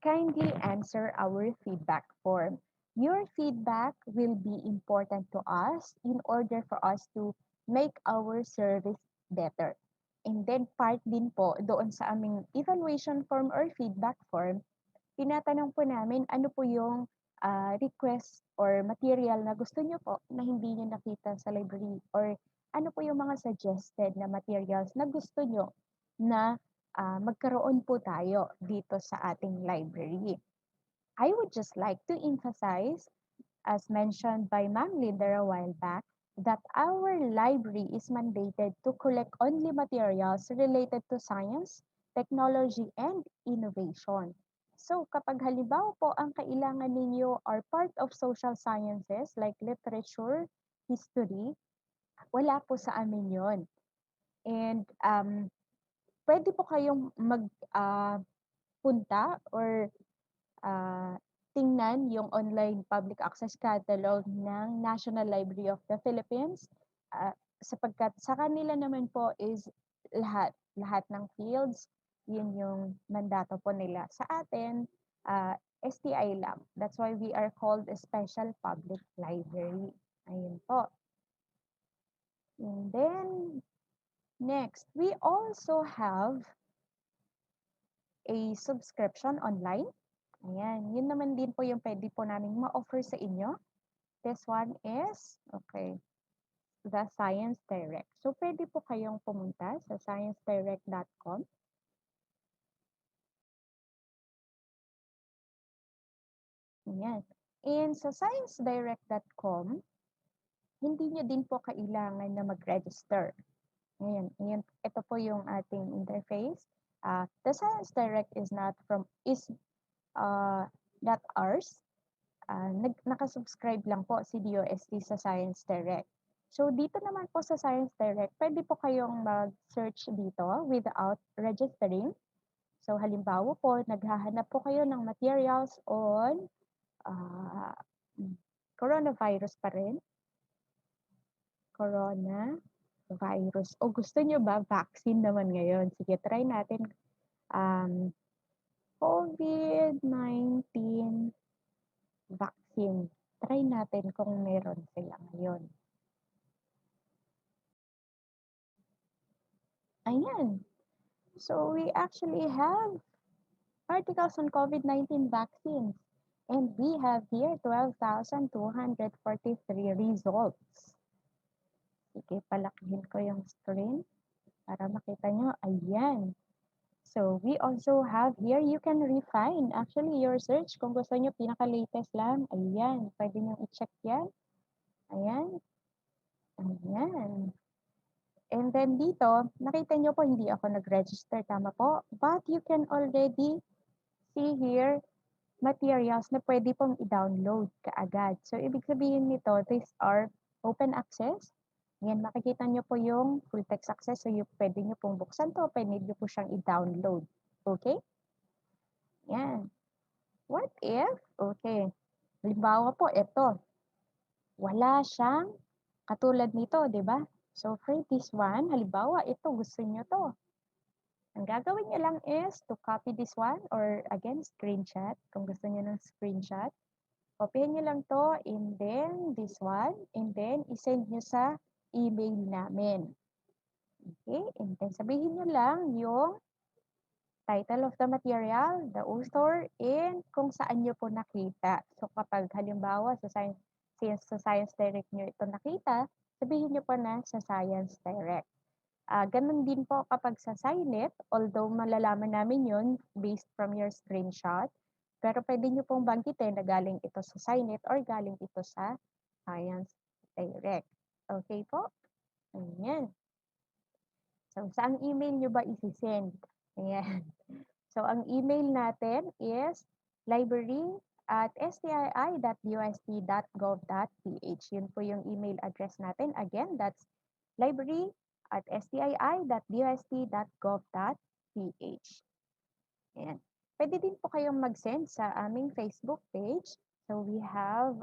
kindly answer our feedback form. Your feedback will be important to us in order for us to make our service better. And then part din po doon sa aming evaluation form or feedback form, tinatanong po namin ano po yung request or material na gusto nyo po na hindi nyo nakita sa library or ano po yung mga suggested na materials na gusto nyo na magkaroon po tayo dito sa ating library. I would just like to emphasize, as mentioned by Ma'am Linda a while back, that our library is mandated to collect only materials related to science, technology, and innovation. So kapag halimbawa po ang kailangan ninyo are part of social sciences like literature, history, wala po sa amin yon. And pwede po kayong magpunta or tingnan yung online public access catalog ng National Library of the Philippines, sapagkat sa kanila naman po is lahat ng fields, yun yung mandato po nila. Sa atin, STI lang. That's why we are called a special public library. Ayun po. And then, next, we also have a subscription online. Ayan, yun naman din po yung pwede po namin ma-offer sa inyo. This one is, okay, the Science Direct. So, pwede po kayong pumunta sa sciencedirect.com. Ayan. And sa sciencedirect.com, hindi nyo din po kailangan na mag-register. Ayan, ito po yung ating interface. The Science Direct is not ours. Nakasubscribe lang po si DOST sa Science Direct. So, dito naman po sa Science Direct, pwede po kayong mag-search dito without registering. So, halimbawa po, naghahanap po kayo ng materials on coronavirus pa rin. Coronavirus. O gusto nyo ba vaccine naman ngayon? Sige, try natin. COVID-19 vaccine. Try natin kung meron sila ngayon. Ayan. So, we actually have articles on COVID-19 vaccines. And we have here 12,243 results. Sige, palakihin ko yung screen para makita nyo. Ayan. So, we also have here, you can refine actually your search. Kung gusto nyo, pinaka-latest lang. Ayan. Pwede nyo i-check yan. Ayan. Ayan. And then dito, nakita nyo po, hindi ako nag-register. Tama po. But you can already see here materials na pwede pong i-download kaagad. So, ibig sabihin nito, these are open access. Yan, makikita nyo po yung full text access. So, pwede nyo pong buksan to, pwede nyo po siyang i-download. Okay? Yan. What if, okay, halimbawa po, ito, wala siyang katulad nito, di ba? So, for this one, halimbawa, ito, gusto nyo to. Ang gagawin nyo lang is to copy this one or again, screenshot. Kung gusto nyo ng screenshot, copyhin nyo lang to and then this one and then isend nyo sa email namin. Okay? And then sabihin nyo lang yung title of the material, the author, and kung saan nyo po nakita. So kapag halimbawa sa Science Direct nyo ito nakita, sabihin nyo po na sa Science Direct. Ganun din po kapag sa Scinet, although malalaman namin yun based from your screenshot, pero pwede nyo pong banggitin na galing ito sa Scinet or galing ito sa Science Direct. Okay po? Ayan. So, saan email nyo ba isi-send? Ayan. So, ang email natin is library@stii.dost.gov.ph. Yun po yung email address natin. Again, that's library@stii.dost.gov.ph. Ayan. Pwede din po kayong mag-send sa aming Facebook page. So we have,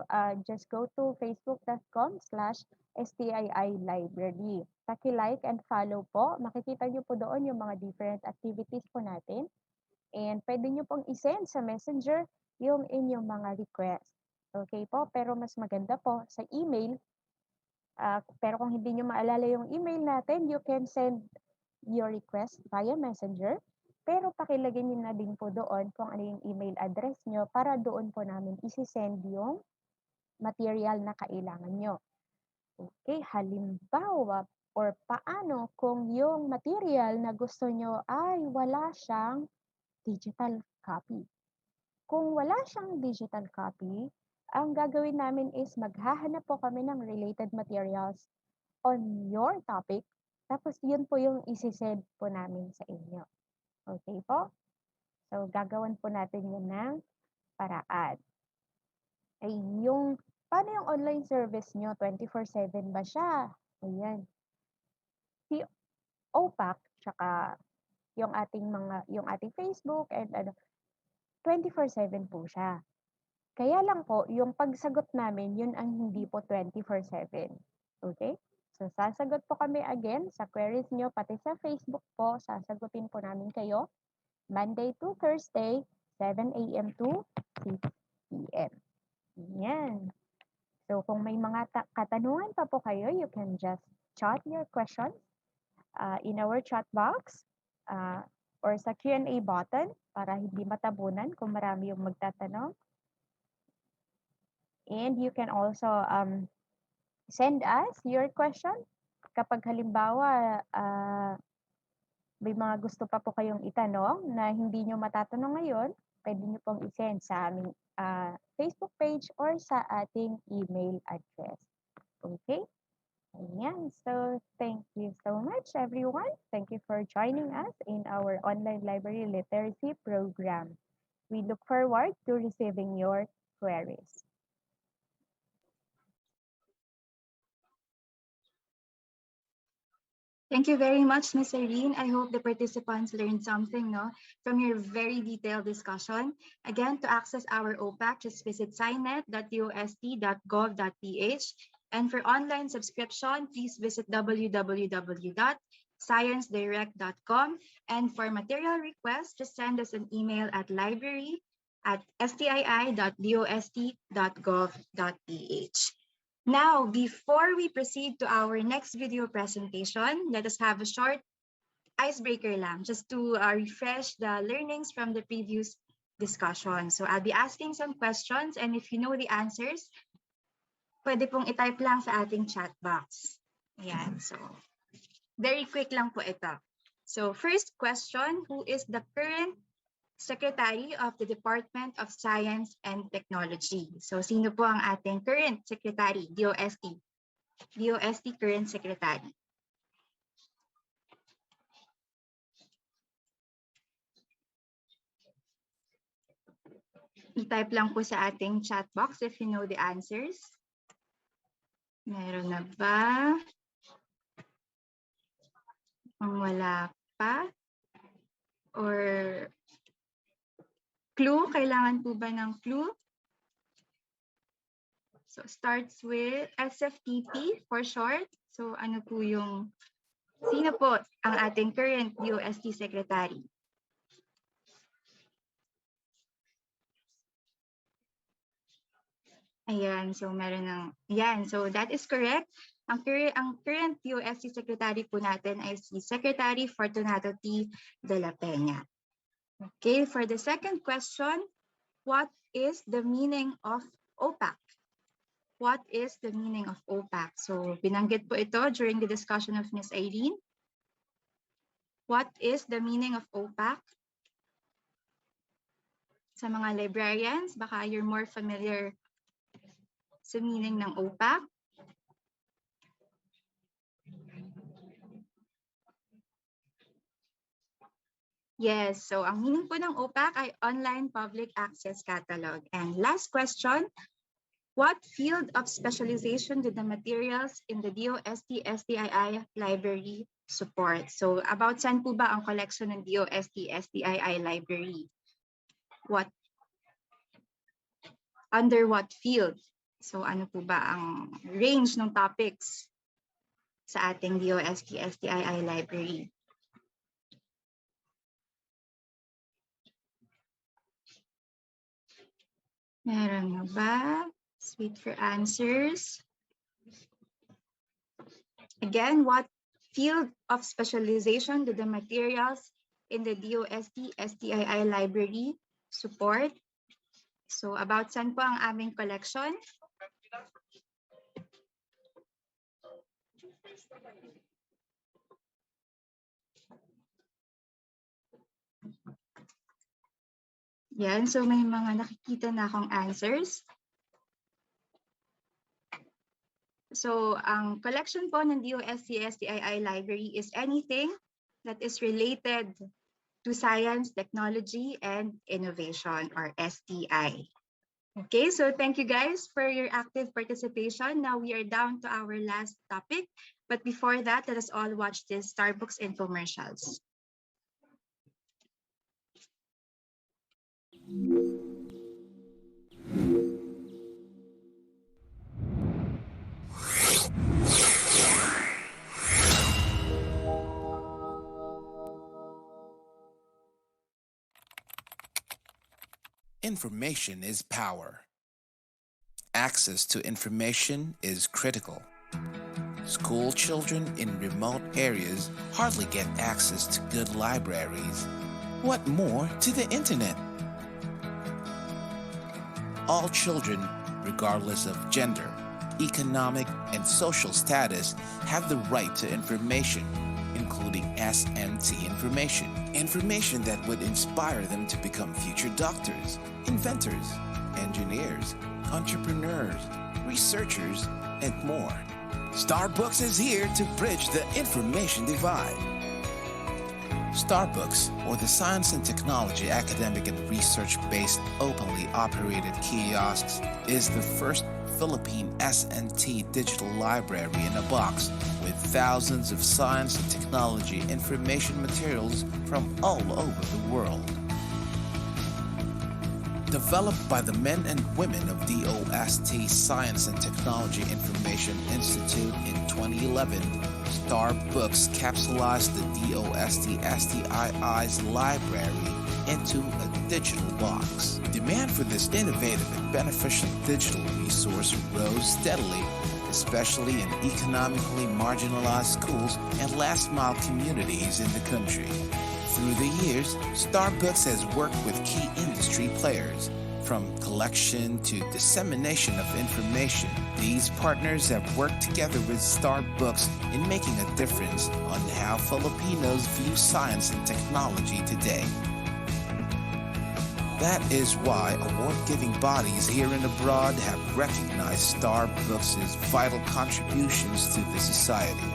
just go to facebook.com/STII Library. Paki-like and follow po. Makikita nyo po doon yung mga different activities po natin. And pwede nyo pong isend sa messenger yung inyong mga request. Okay po? Pero mas maganda po sa email. Pero kung hindi nyo maalala yung email natin, you can send your request via messenger. Pero pakilagay nyo na din po doon kung ano yung email address nyo para doon po namin isi-send yung material na kailangan nyo. Okay, halimbawa or paano kung yung material na gusto nyo ay wala siyang digital copy. Kung wala siyang digital copy, ang gagawin namin is maghahanap po kami ng related materials on your topic, tapos yun po yung isi-send po namin sa inyo. Okay po? So, gagawan po natin yun ng paraan. Ay, paano yung online service nyo? 24/7 ba siya? Ayan. Si OPAC, tsaka yung ating Facebook and 24/7 po siya. Kaya lang po, yung pagsagot namin, yun ang hindi po 24/7. Okay? So, sasagot po kami again sa queries nyo, pati sa Facebook po, sasagutin po namin kayo Monday to Thursday, 7 a.m. to 6 p.m. Yan. So, kung may mga katanungan pa po kayo, you can just chat your questions in our chat box or sa Q&A button para hindi matabunan kung marami yung magtatanong. And you can also send us your question kapag halimbawa may mga gusto pa po kayong itanong na hindi nyo matatanong ngayon, pwede nyo pong isend sa aming Facebook page or sa ating email address. Okay? Ayan. So, thank you so much, everyone. Thank you for joining us in our online library literacy program. We look forward to receiving your queries. Thank you very much, Ms. Irene. I hope the participants learned something from your very detailed discussion. Again, to access our OPAC, just visit signet.dost.gov.ph. And for online subscription, please visit www.sciencedirect.com. And for material requests, just send us an email at library@stii.dost.gov.ph. Now, before we proceed to our next video presentation, let us have a short icebreaker lang, just to refresh the learnings from the previous discussion. So I'll be asking some questions, and if you know the answers, pwede pong itype lang sa ating chat box. Ayan, so very quick lang po ito. So first question, who is the current Secretary of the Department of Science and Technology? So sino po ang ating current secretary, DOST? DOST current secretary. I-type lang po sa ating chat box if you know the answers. Meron na ba? Ang wala pa? Or clue? Kailangan po ba ng clue? So starts with SFTP for short. So ano po sino po ang ating current DOST secretary? Ayan, so meron ng, yan, so that is correct. Ang current DOST secretary po natin ay si Secretary Fortunato T. de la Peña. Okay, for the second question, what is the meaning of OPAC? What is the meaning of OPAC? So binanggit po ito during the discussion of Ms. Irene. What is the meaning of OPAC? Sa mga librarians, baka you're more familiar sa meaning ng OPAC. Yes, so ang meaning po ng OPAC ay Online Public Access Catalog. And last question, what field of specialization do the materials in the DOST-STII library support? So about saan po ba ang collection ng DOST-STII library? Under what field? So ano po ba ang range ng topics sa ating DOST-STII library? Meron na ba? Let's wait for answers. Again, what field of specialization do the materials in the DOST-STII library support? So about saan po ang aming collection? Yan, so may mga nakikita na akong answers. So ang collection po ng DOST-STII library is anything that is related to science, technology, and innovation, or STI. Okay, so thank you guys for your active participation. Now we are down to our last topic. But before that, let us all watch this Starbucks infomercials. Information is power. Access to information is critical. School children in remote areas hardly get access to good libraries. What more to the internet? All children, regardless of gender, economic, and social status, have the right to information, including SNT information. Information that would inspire them to become future doctors, inventors, engineers, entrepreneurs, researchers, and more. Starbooks is here to bridge the information divide. Starbooks, or the Science and Technology Academic and Research-based openly operated kiosks, is the first Philippine SNT digital library in a box with thousands of science and technology information materials from all over the world. Developed by the men and women of DOST Science and Technology Information Institute in 2011, Starbooks capsulized the DOST-STII's library into a digital box. Demand for this innovative and beneficial digital resource rose steadily, especially in economically marginalized schools and last-mile communities in the country. Through the years, Starbooks has worked with key industry players, from collection to dissemination of information. These partners have worked together with Starbooks in making a difference on how Filipinos view science and technology today. That is why award-giving bodies here and abroad have recognized Starbooks' vital contributions to the society.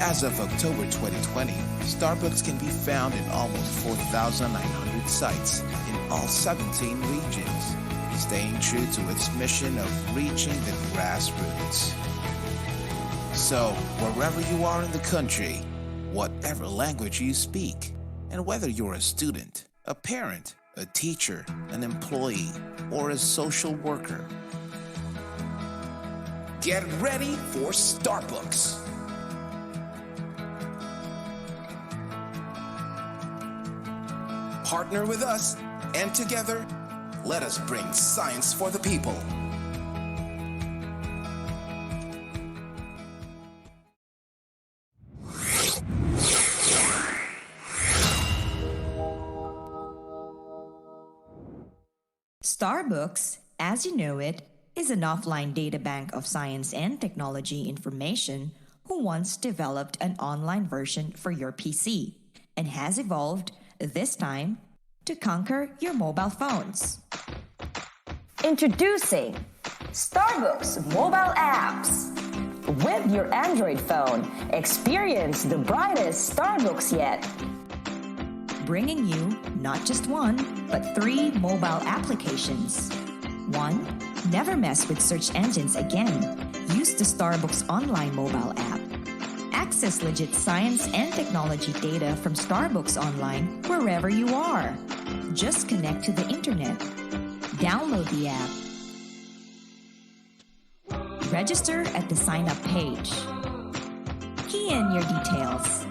As of October 2020, Starbooks can be found in almost 4,900 sites in all 17 regions, staying true to its mission of reaching the grassroots. So, wherever you are in the country, whatever language you speak, and whether you're a student, a parent, a teacher, an employee, or a social worker, get ready for Starbooks! Partner with us, and together, let us bring science for the people. Starbooks, as you know it, is an offline databank of science and technology information who once developed an online version for your PC and has evolved, this time, to conquer your mobile phones. Introducing Starbooks mobile apps. With your Android phone, experience the brightest Starbooks yet. Bringing you not just one, but 3 mobile applications. 1. Never mess with search engines again. Use the Starbooks online mobile app. Access legit science and technology data from Starbooks Online wherever you are. Just connect to the internet. Download the app. Register at the sign-up page. Key in your details.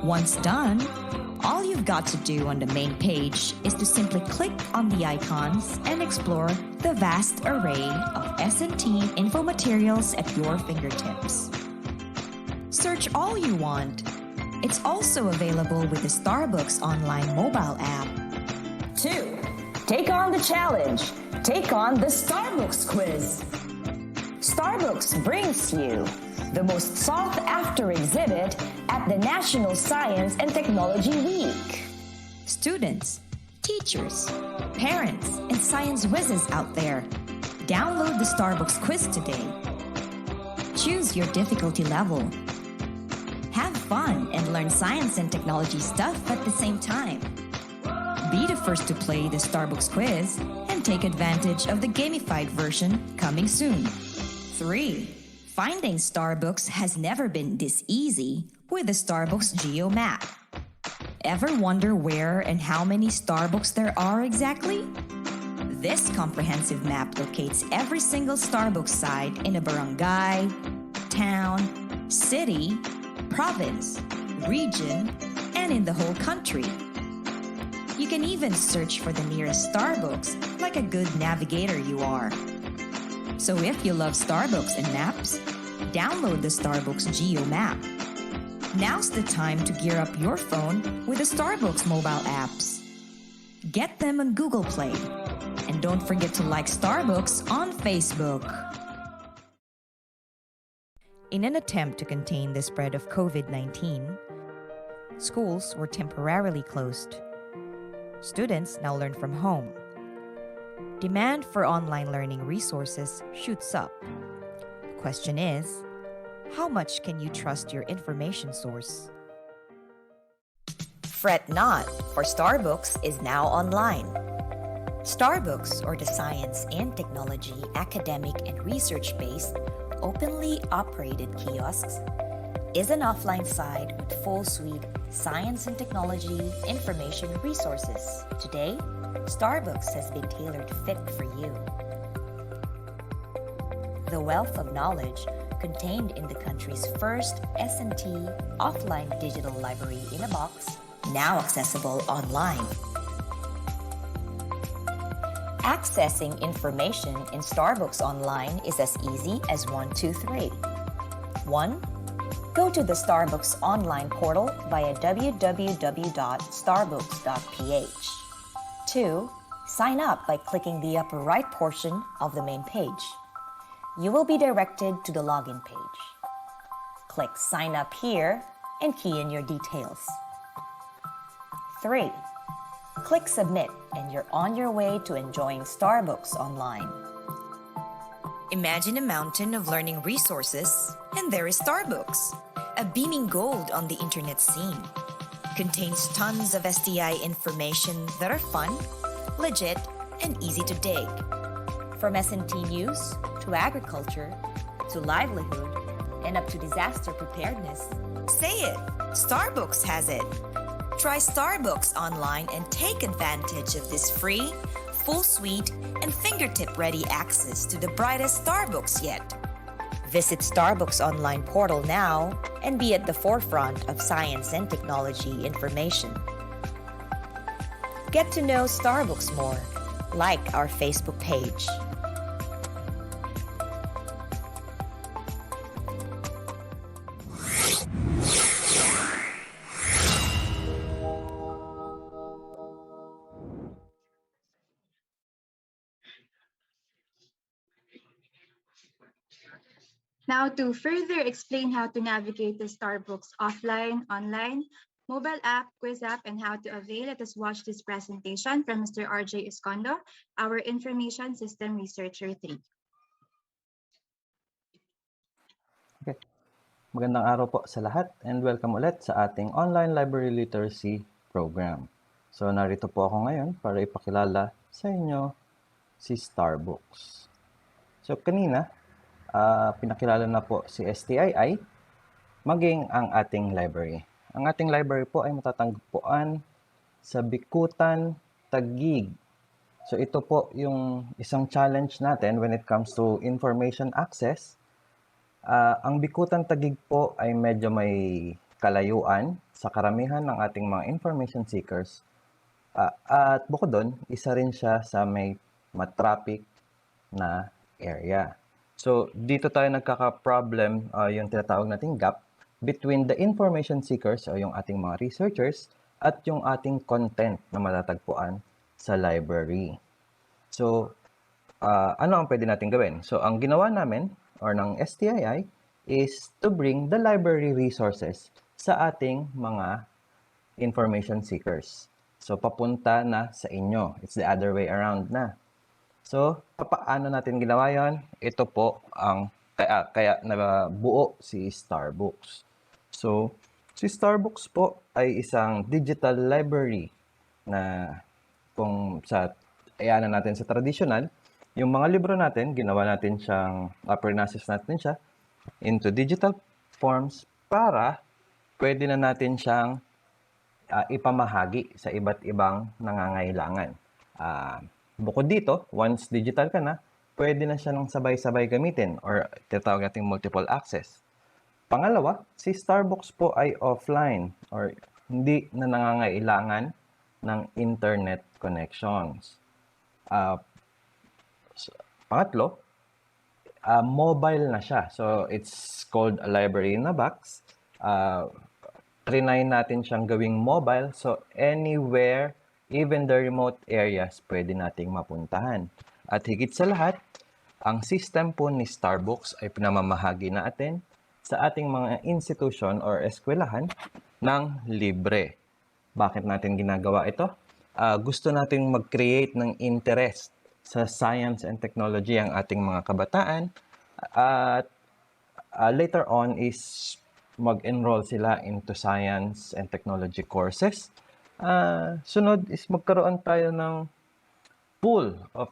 Once done, all you've got to do on the main page is to simply click on the icons and explore the vast array of S&T info materials at your fingertips. Search all you want. It's also available with the Starbooks online mobile app. 2. Take on the challenge. Take on the Starbooks quiz. Starbooks brings you the most sought-after exhibit at the National Science and Technology Week. Students, teachers, parents, and science whizzes out there, download the Starbooks quiz today. Choose your difficulty level. Have fun and learn science and technology stuff at the same time. Be the first to play the Starbooks quiz and take advantage of the gamified version coming soon. 3. Finding Starbooks has never been this easy with the Starbooks Geo Map. Ever wonder where and how many Starbucks there are exactly? This comprehensive map locates every single Starbucks site in a barangay, town, city, province, region, and in the whole country. You can even search for the nearest Starbucks like a good navigator you are. So if you love Starbucks and maps, download the Starbucks Geo Map. Now's the time to gear up your phone with the Starbucks mobile apps. Get them on Google Play. And don't forget to like Starbucks on Facebook. In an attempt to contain the spread of COVID-19, schools were temporarily closed. Students now learn from home. Demand for online learning resources shoots up. The question is, how much can you trust your information source? Fret not, for Starbucks is now online. Starbucks, or the science and technology, academic and research-based, openly operated kiosks, is an offline site with full suite science and technology information resources. Today, Starbucks has been tailored fit for you. The wealth of knowledge contained in the country's first S&T offline digital library in a box, now accessible online. Accessing information in Starbucks Online is as easy as 1, 2, 3. 1. Go to the Starbucks Online portal via www.starbucks.ph. 2. Sign up by clicking the upper right portion of the main page. You will be directed to the login page. Click Sign Up here and key in your details. 3. Click Submit and you're on your way to enjoying Starbucks Online. Imagine a mountain of learning resources, and there is Starbucks, a beaming gold on the internet scene. Contains tons of STI information that are fun, legit, and easy to dig. From S&T news, to agriculture, to livelihood, and up to disaster preparedness. Say it! Starbucks has it! Try Starbucks Online and take advantage of this free, full suite, and fingertip-ready access to the brightest Starbucks yet. Visit Starbucks Online portal now and be at the forefront of science and technology information. Get to know Starbucks more. Like our Facebook page. Now, to further explain how to navigate the Starbucks offline, online, mobile app, quiz app, and how to avail, let us watch this presentation from Mr. RJ Escondo, our Information System Researcher 3. Okay. Magandang araw po sa lahat and welcome ulit sa ating online library literacy program. So narito po ako ngayon para ipakilala sa inyo si Starbucks. So kanina, pinakilala na po si STII, maging ang ating library. Ang ating library po ay matatagpuan sa Bikutan, Taguig. So ito po yung isang challenge natin when it comes to information access. Ang Bikutan, Taguig po ay medyo may kalayuan sa karamihan ng ating mga information seekers. At bukod doon, isa rin siya sa may matraffic na area. So, dito tayo nagkaka-problem, yung tinatawag nating gap between the information seekers o yung ating mga researchers at yung ating content na matatagpuan sa library. So, ano ang pwede natin gawin? So, ang ginawa namin or ng STII is to bring the library resources sa ating mga information seekers. So, papunta na sa inyo. It's the other way around na. So, paano natin ginawa yon? Ito po ang kaya nabuo si Starbucks. So, si Starbucks po ay isang digital library na kung sa ayanan natin sa traditional, yung mga libro natin, ginawa natin siyang, process natin siya into digital forms para pwede na natin siyang ipamahagi sa iba't ibang nangangailangan. Bukod dito, once digital ka na, pwede na siya ng sabay-sabay gamitin or tinatawag nating multiple access. Pangalawa, si Starbucks po ay offline or hindi na nangangailangan ng internet connections. Pangatlo, mobile na siya. So, it's called a library in a box. Trinay natin siyang gawing mobile. So, anywhere, even the remote areas, pwede nating mapuntahan. At higit sa lahat, ang system po ni Starbucks ay pinamamahagi natin sa ating mga institution or eskwelahan ng libre. Bakit natin ginagawa ito? Gusto natin mag-create ng interest sa science and technology ang ating mga kabataan at later on is mag-enroll sila into science and technology courses. Sunod is magkaroon tayo ng pool of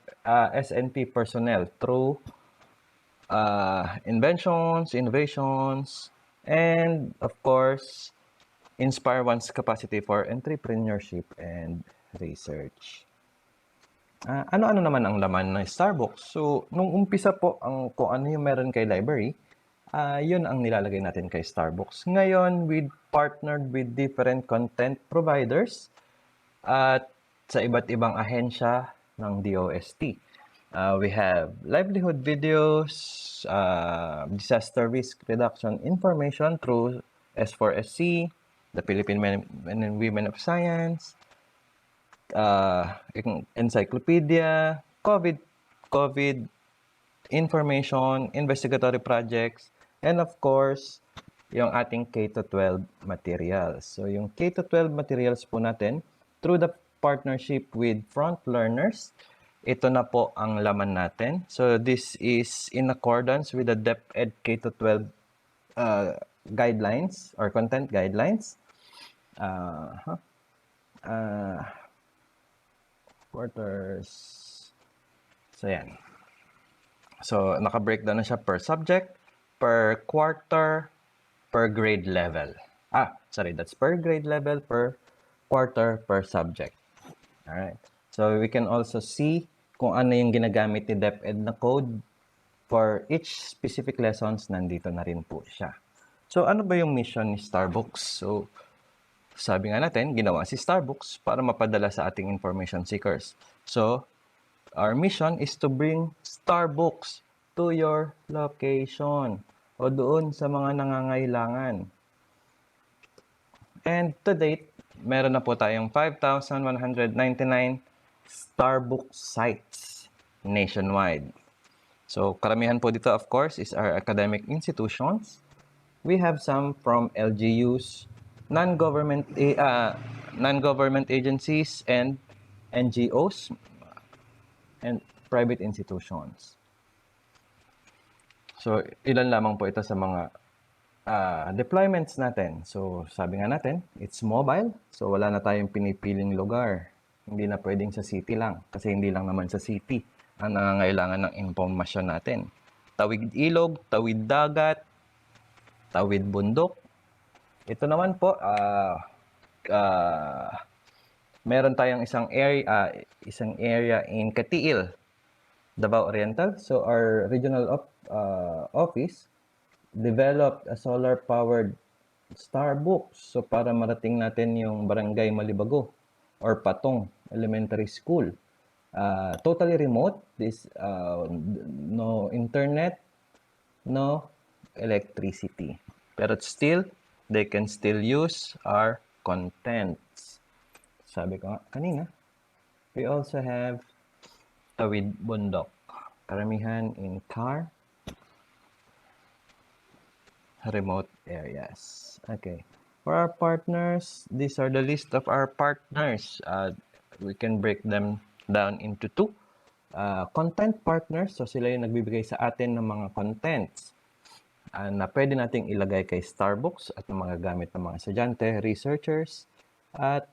S&T personnel through inventions, innovations, and of course, inspire one's capacity for entrepreneurship and research. Ano-ano naman ang laman ng Starbucks? So, nung umpisa po, kung ano yung meron kay library, yun ang nilalagay natin kay Starbucks. Ngayon, we partnered with different content providers at sa iba't ibang ahensya ng DOST. We have livelihood videos, disaster risk reduction information through S4SC, the Philippine Men and Women of Science, encyclopedia, COVID information, investigatory projects, and of course, yung ating K-12 materials. So, yung K-12 materials po natin, through the partnership with Front Learners, ito na po ang laman natin. So, this is in accordance with the DepEd K-12 guidelines or content guidelines. Quarters. So, yan. So, naka-breakdown na siya per subject, per quarter, per grade level. That's per grade level, per quarter, per subject. Alright. So, we can also see kung ano yung ginagamit ni DepEd na code for each specific lessons, nandito na rin po siya. So, ano ba yung mission ni Starbucks? So, sabi nga natin, ginawa si Starbucks para mapadala sa ating information seekers. So, our mission is to bring Starbucks to your location o doon sa mga nangangailangan. And to date, meron na po tayong 5,199 Starbucks sites nationwide. So, karamihan po dito, of course, is our academic institutions. We have some from LGUs, non-government agencies, and NGOs, and private institutions. So, ilan lamang po ito sa mga deployments natin. So, sabi nga natin, it's mobile. So, wala na tayong pinipiling lugar. Hindi na pwedeng sa city lang. Kasi hindi lang naman sa city ang nangangailangan ng impormasyon natin. Tawid ilog, tawid dagat, tawid bundok. Ito naman po, meron tayong isang area in Katiil, Davao Oriental. So, our regional office developed a solar-powered Starbucks. So, para marating natin yung Barangay Malibago or Patong Elementary School. Totally remote. No internet, no electricity. Pero still, they can still use our contents. Sabi ko kanina, we also have tawid bundok. Karamihan in car, remote areas. Okay. For our partners, these are the list of our partners. We can break them down into two. Content partners, so sila yung nagbibigay sa atin ng mga contents na pwede nating ilagay kay Starbucks at mga gamit ng mga estudyante, researchers, at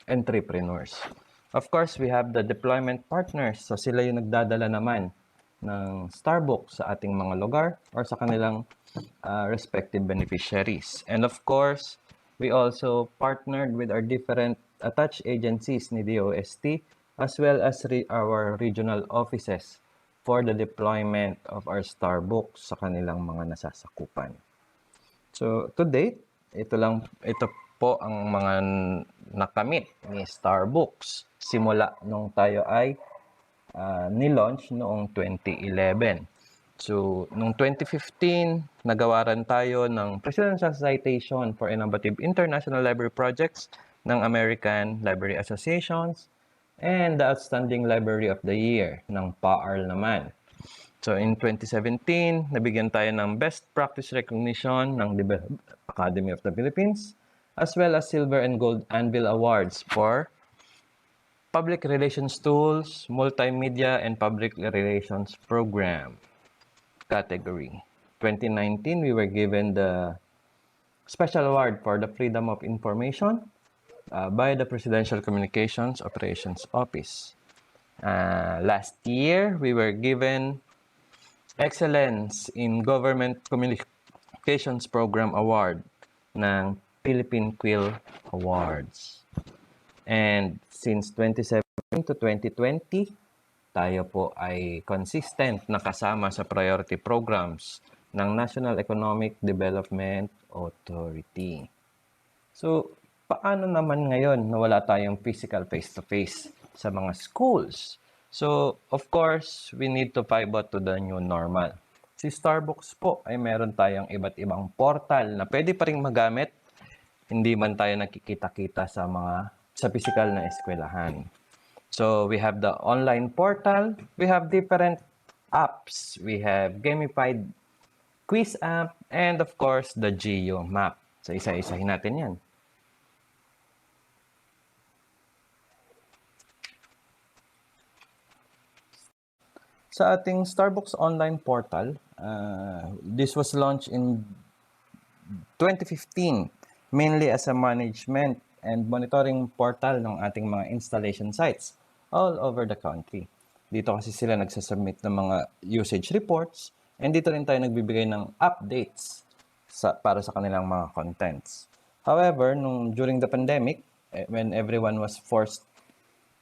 entrepreneurs. Of course, we have the deployment partners. So sila yung nagdadala naman ng Starbucks sa ating mga lugar or sa kanilang respective beneficiaries. And of course, We also partnered with our different attached agencies ni DOST as well as our regional offices for the deployment of our Starbooks sa kanilang mga nasasakupan. So to date, ito po ang mga nakamit ni Starbooks simula nung tayo ay ni-launch noong 2011. So, noong 2015, nagawaran tayo ng Presidential Citation for Innovative International Library Projects ng American Library Associations and the Outstanding Library of the Year ng PAARL naman. So, in 2017, nabigyan tayo ng Best Practice Recognition ng Development Academy of the Philippines as well as Silver and Gold Anvil Awards for Public Relations Tools, Multimedia, and Public Relations Program category. 2019, we were given the Special Award for the Freedom of Information by the Presidential Communications Operations Office. Last year, we were given Excellence in Government Communications Program Award ng Philippine Quill Awards. And since 2017 to 2020, tayo po ay consistent na kasama sa priority programs ng National Economic Development Authority. So, paano naman ngayon na wala tayong physical face-to-face sa mga schools? So, of course, we need to pivot to the new normal. Si Starbooks po ay meron tayong iba't ibang portal na pwede pa rin magamit, hindi man tayo nakikita-kita sa physical na eskwelahan. So we have the online portal, we have different apps, we have gamified quiz app, and of course the geo map. So isa-isahin natin yan. Sa ating Starbooks online portal, this was launched in 2015, mainly as a management and monitoring portal ng ating mga installation sites all over the country. Dito kasi sila nagsasubmit ng mga usage reports and dito rin tayo nagbibigay ng updates para sa kanilang mga contents. However, during the pandemic, when everyone was forced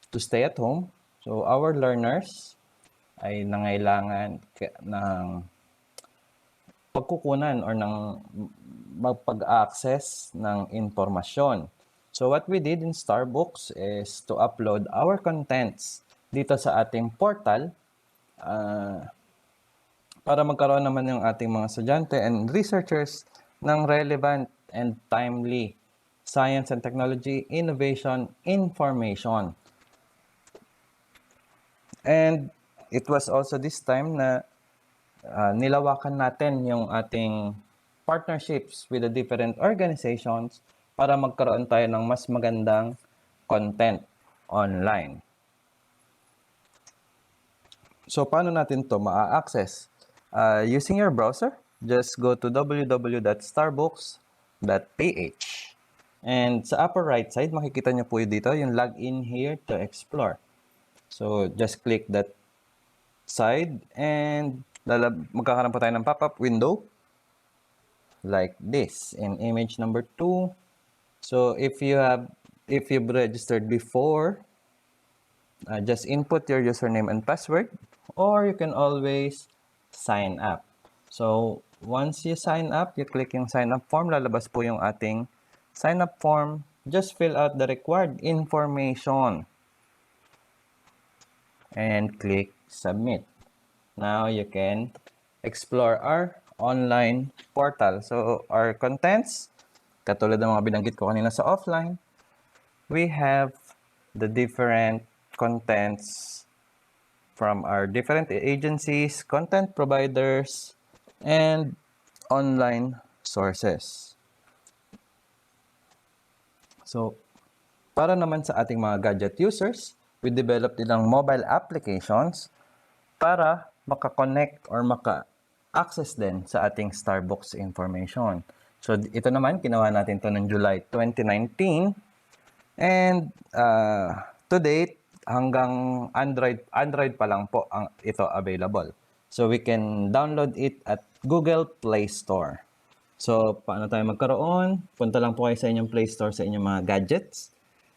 to stay at home, so our learners ay nangailangan ng pagkukunan or ng magpag-access ng informasyon. So what we did in Starbooks is to upload our contents dito sa ating portal para magkaroon naman ng ating mga estudyante and researchers ng relevant and timely science and technology innovation information. And it was also this time na nilawakan natin yung ating partnerships with the different organizations para magkaroon tayo ng mas magandang content online. So, paano natin to ma-access? Using your browser, just go to www.starbooks.ph. And sa upper right side, makikita nyo po dito yung login here to explore. So, just click that side and magkakaroon po tayo ng pop-up window like this in image number 2. So if you've registered before, just input your username and password, or you can always sign up. So once you sign up, you click yung sign up form, lalabas po yung ating sign up form. Just fill out the required information and click submit. Now you can explore our online portal. So our contents, katulad ng mga binanggit ko kanina sa offline, we have the different contents from our different agencies, content providers, and online sources. So, para naman sa ating mga gadget users, we developed ilang mobile applications para maka-connect or maka-access din sa ating Starbooks information. So, ito naman, ginawa natin to ng July 2019. And to date, hanggang Android pa lang po ito available. So, we can download it at Google Play Store. So, paano tayo magkaroon? Punta lang po kayo sa inyong Play Store sa inyong mga gadgets.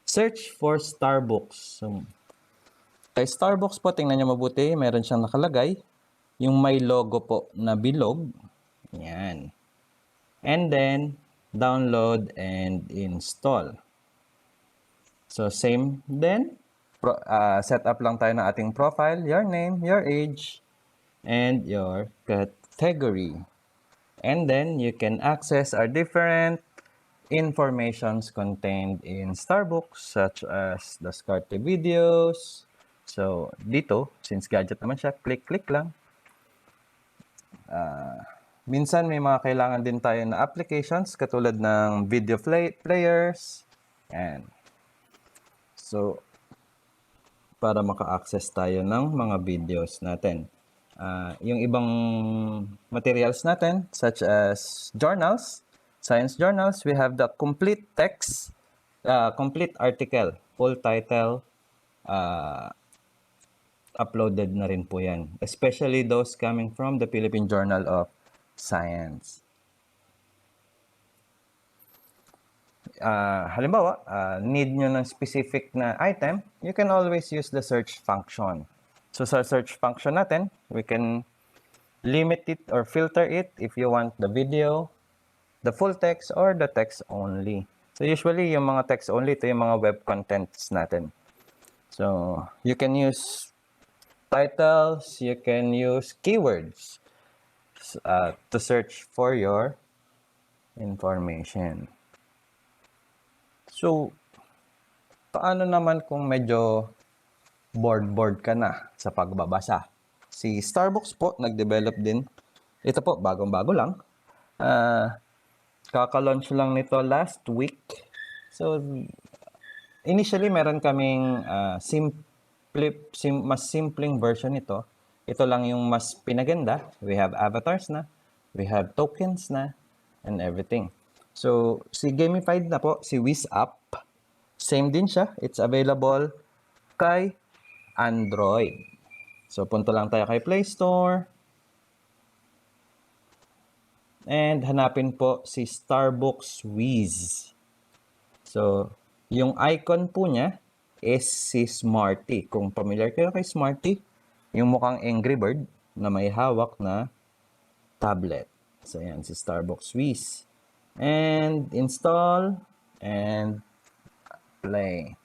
Search for Starbucks. So, kay Starbucks po, tingnan nyo mabuti. Meron siyang nakalagay. Yung may logo po na bilog. Yan. And then, download and install. So, same then. Set up lang tayo ng ating profile, your name, your age, and your category. And then you can access our different informations contained in Starbucks, such as the SCART videos. So, dito, since gadget naman siya, click lang. Minsan may mga kailangan din tayo na applications katulad ng video players. And so, para maka-access tayo ng mga videos natin. Yung ibang materials natin, such as journals, science journals, we have the complete text, complete article, full title, uploaded na rin po yan. Especially those coming from the Philippine Journal of Science. Halimbawa, need nyo ng specific na item, you can always use the search function. So sa search function natin, we can limit it or filter it if you want the video, the full text, or the text only. So usually, yung mga text only, ito yung mga web contents natin. So you can use titles, you can use keywords to search for your information. So, paano naman kung medyo bored ka na sa pagbabasa? Si Starbucks po, nag-develop din. Ito po, bagong-bago lang. Kaka-launch lang nito last week. So, initially, meron kaming mas simpleng version nito. Ito lang yung mas pinaganda. We have avatars na. We have tokens na. And everything. So, si gamified na po, si Wiz App. Same din siya. It's available kay Android. So, punta lang tayo kay Play Store. And hanapin po si Starbucks Wiz. So, yung icon po niya is si Smarty. Kung familiar kayo kay Smarty, yung mukhang Angry Bird na may hawak na tablet. So, yan, si Starbucks Wiz. And install and play.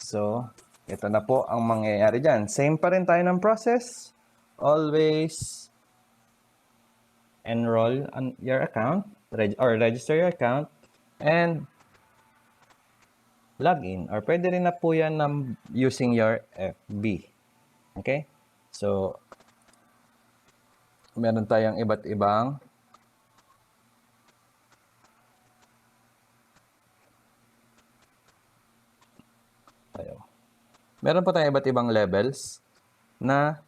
So, ito na po ang mangyayari dyan. Same pa rin tayo ng process. Always enroll on your account or register your account and log in. Or pwede rin na po yan using your FB. Okay? So, meron tayong iba't ibang meron po tayong iba't ibang levels na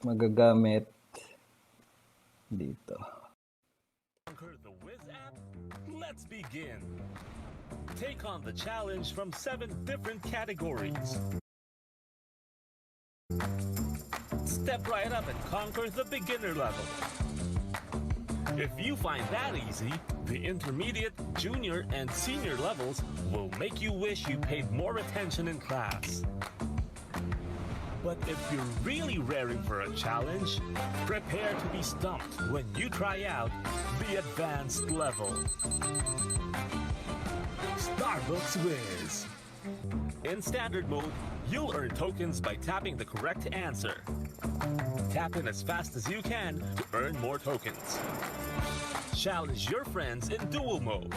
magagamit dito. Conquer the Wiz app? Let's begin. Take on the challenge from 7 different categories. Step right up and conquer the beginner level. If you find that easy, the intermediate, junior, and senior levels will make you wish you paid more attention in class. But if you're really raring for a challenge, prepare to be stumped when you try out the advanced level. Starbucks Wiz. In standard mode, you'll earn tokens by tapping the correct answer. Tap in as fast as you can to earn more tokens. Challenge your friends in duel mode.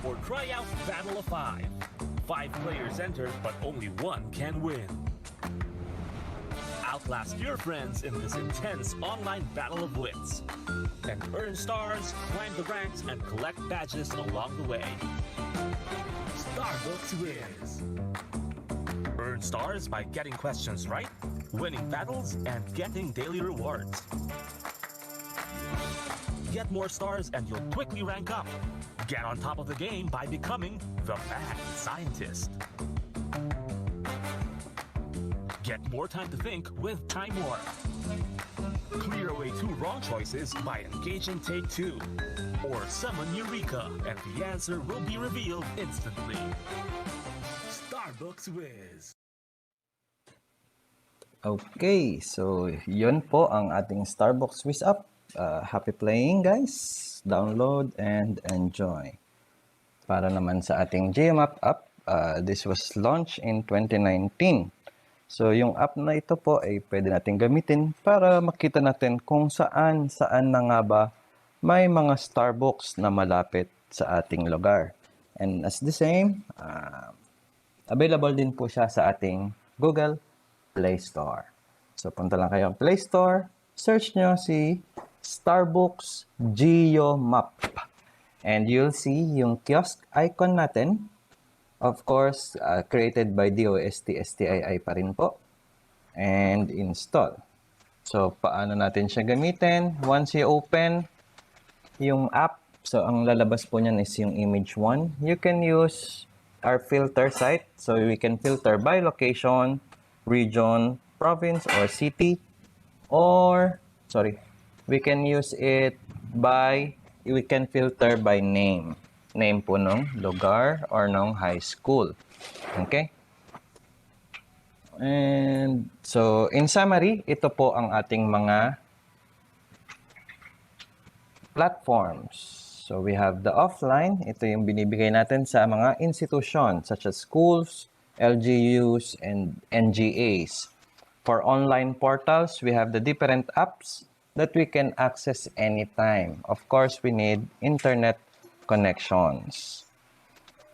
Or try out Battle of 5. 5 players enter, but only 1 can win. Outlast your friends in this intense online battle of wits. And earn stars, climb the ranks, and collect badges along the way. Starbucks Wiz. Earn stars by getting questions right, winning battles, and getting daily rewards. Get more stars and you'll quickly rank up. Get on top of the game by becoming the mad scientist. Get more time to think with Time Warp. Clear away 2 wrong choices by engaging Take 2. Or summon Eureka, and the answer will be revealed instantly. Starbucks Whiz. Okay, so yun po ang ating Starbucks Quiz Up. Happy playing, guys. Download and enjoy. Para naman sa ating GMAP app, this was launched in 2019. So yung app na ito po ay pwede natin gamitin para makita natin kung saan na nga ba may mga Starbucks na malapit sa ating lugar. And as the same, available din po siya sa ating Google Play Store. So punta lang kayo ang Play Store, search nyo si Starbucks Geo Map. And you'll see yung kiosk icon natin. Of course, created by DOST-STII pa rin po. And install. So, paano natin siya gamitin? Once you open yung app, so ang lalabas po niyan is yung image 1. You can use our filter site. So, we can filter by location, region, province, or city. Or, we can use it by, we can filter by name. Name po nung lugar or nung high school. Okay? And so, in summary, ito po ang ating mga platforms. So, we have the offline. Ito yung binibigay natin sa mga institutions such as schools, LGUs, and NGAs. For online portals, we have the different apps that we can access anytime. Of course, we need internet connections.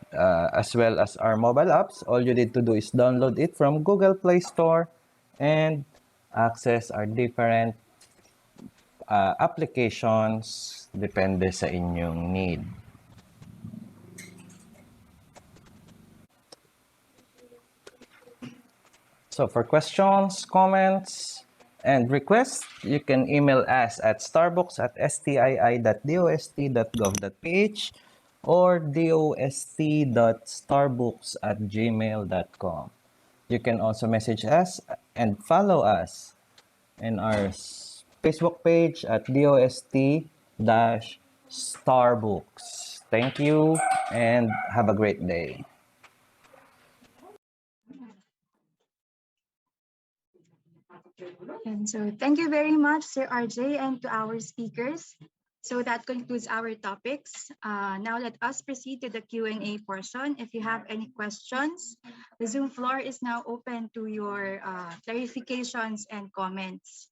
As well as our mobile apps, all you need to do is download it from Google Play Store and access our different applications depende sa inyong need. So for questions, comments, and requests, you can email us at starbucks@stii.dost.gov.ph or dost.starbooks@gmail.com. You can also message us and follow us in our Facebook page at DOST-Starbooks. Thank you and have a great day. And so thank you very much, Sir RJ, and to our speakers. So that concludes our topics. Now let us proceed to the Q&A portion. If you have any questions, the Zoom floor is now open to your clarifications and comments.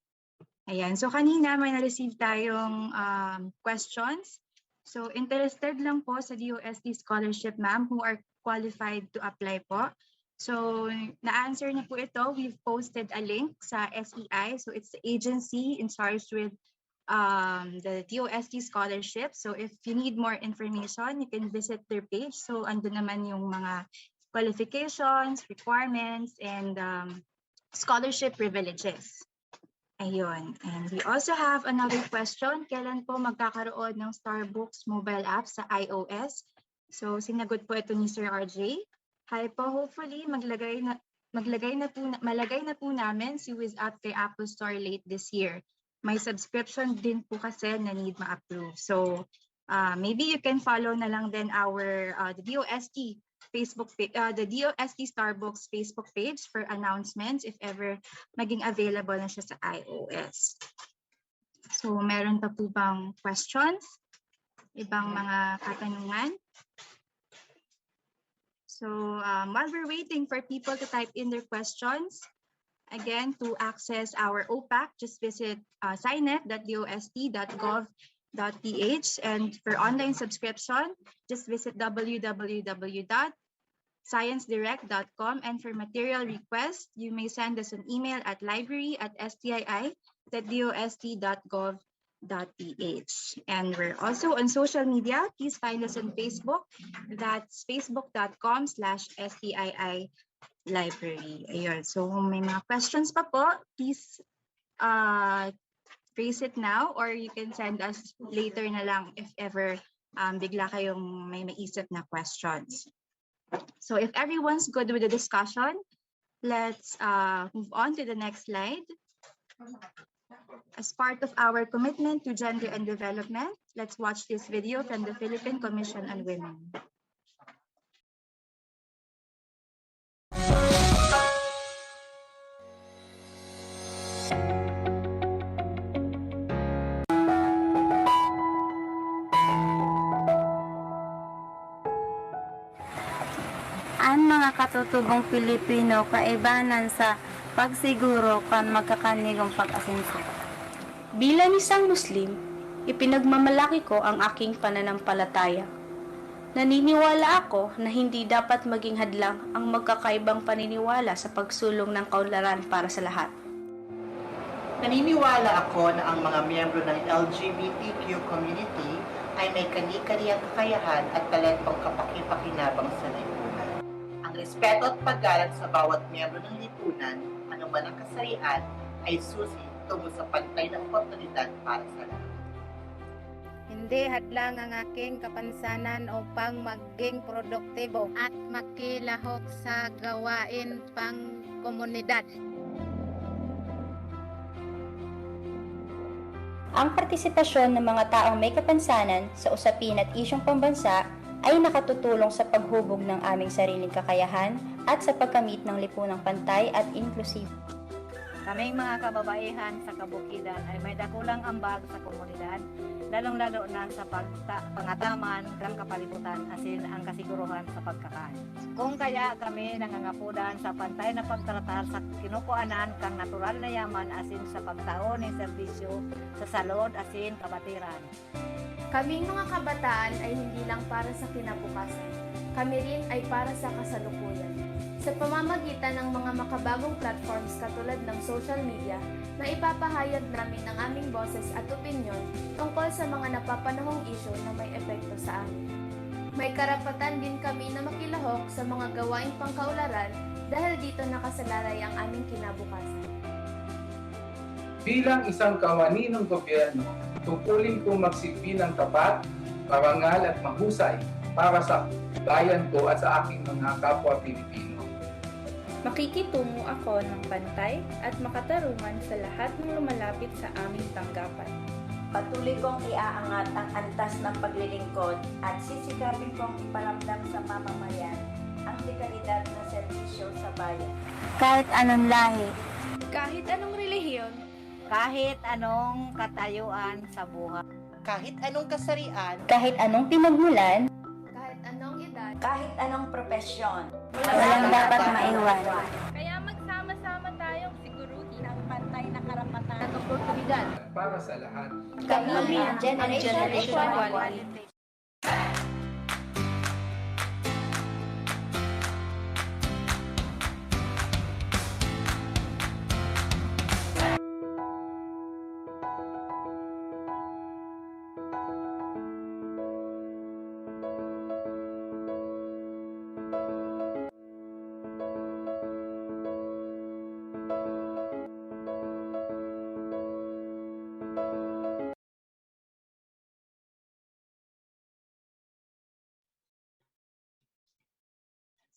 Ayan. So kanina may na-receive tayong questions. So interested lang po sa DOST scholarship, ma'am, who are qualified to apply po. So na-answer na po ito. We've posted a link sa SEI. So it's the agency in charge with the DOST scholarship. So if you need more information, you can visit their page. So ando naman yung mga qualifications, requirements, and scholarship privileges. Ayun. And we also have another question. Kailan po magkakaroon ng Starbucks mobile app sa iOS? So sinagot po ito ni Sir RJ. Hi po, hopefully malagay na po namin si WizApp kay Apple Store late this year. May subscription din po kasi na need ma-approve. So maybe you can follow na lang then our the DOST Facebook page, the DOST Starbucks Facebook page for announcements if ever maging available na siya sa iOS. So meron pa po bang questions? Ibang mga katanungan? So while we're waiting for people to type in their questions, again, to access our OPAC, just visit signet.dost.gov.ph, and for online subscription, just visit www.sciencedirect.com, and for material requests, you may send us an email at library@stii.dost.gov.ph. And we're also on social media. Please find us on Facebook. That's facebook.com/STII library. Ayun. So may mga questions pa po, please raise it now, or you can send us later na lang if ever bigla kayong may maisip na questions. So if everyone's good with the discussion, Let's move on to the next slide. As part of our commitment to gender and development, let's watch this video from the Philippine Commission on Women. Ang mga katutubong Pilipino kaibanan sa pagsiguro kan magkakanigong pag-asenso. Bilang isang Muslim, ipinagmamalaki ko ang aking pananampalataya. Naniniwala ako na hindi dapat maging hadlang ang magkakaibang paniniwala sa pagsulong ng kaunlaran para sa lahat. Naniniwala ako na ang mga miyembro ng LGBTQ community ay may kani-kaniyang kakayahan at talentong kapaki-pakinabang sa lipunan. Ang respeto at paggalang sa bawat miyembro ng lipunan, anuman ang kasarian, ay susi tungo sa pantay na oportunidad para sa lahat. Hindi hadlang ang aking kapansanan upang maging produktibo at makilahok sa gawain pang komunidad. Ang partisipasyon ng mga taong may kapansanan sa usapin at isyong pambansa ay nakatutulong sa paghubog ng aming sariling kakayahan at sa pagkamit ng lipunang pantay at inklusibo. Kaming mga kababaihan sa kabukidan ay may dakulang ambag sa komunidad, lalong-lalo na sa pangataman ng kapalibutan asin ang kasiguruhan sa pagkakain. Kung kaya kami nangangapudan sa pantay na pagtratar sa kinukuanan kang natural na yaman asin sa pagtaon ng serbisyo sa salud asin kabatiran. Kaming mga kabataan ay hindi lang para sa kinabukasan. Kami rin ay para sa kasalukuyan. Sa pamamagitan ng mga makabagong platforms katulad ng social media, na ipapahayag namin ang aming boses at opinyon tungkol sa mga napapanahong isyu na may epekto sa amin. May karapatan din kami na makilahok sa mga gawaing pangkaularan dahil dito nakasalalay ang aming kinabukasan. Bilang isang kawani ng gobyerno, tungkulin ko magsilbi ng tapat, parangal at mahusay para sa bayan ko at sa aking mga kapwa Pilipino. Makikitungo ako ng pantay at makatarungan sa lahat ng lumalapit sa aming tanggapan. Patuloy kong iaangat ang antas ng paglilingkod at sisikapin kong iparamdam sa mamamayan ang dekalidad na serbisyo sa bayan. Kahit anong lahi, kahit anong relihiyon, kahit anong katayuan sa buhay, kahit anong kasarian, kahit anong pinagmulan, kahit anong edad, kahit anong profesyon, walang dapat maiwan. Kaya magsama-sama tayong siguruhin ang pantay na karapatan at oportunidad para sa lahat. Kami ang Generation Equality.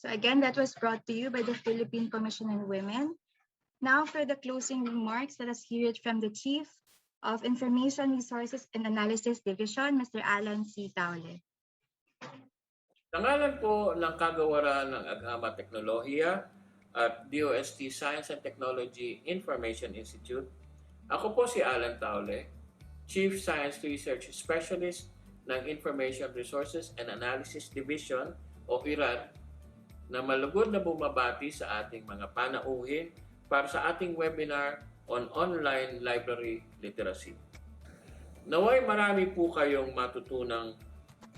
So again, that was brought to you by the Philippine Commission on Women. Now for the closing remarks, let us hear it from the Chief of Information Resources and Analysis Division, Mr. Alan C. Taule. Nangalan po ng Kagawaran ng Agama Teknolohiya at DOST Science and Technology Information Institute, ako po si Alan Taule, Chief Science Research Specialist ng Information Resources and Analysis Division o IRAD, na malugod na bumabati sa ating mga panauhin para sa ating webinar on online library literacy. Naway marami po kayong matutunang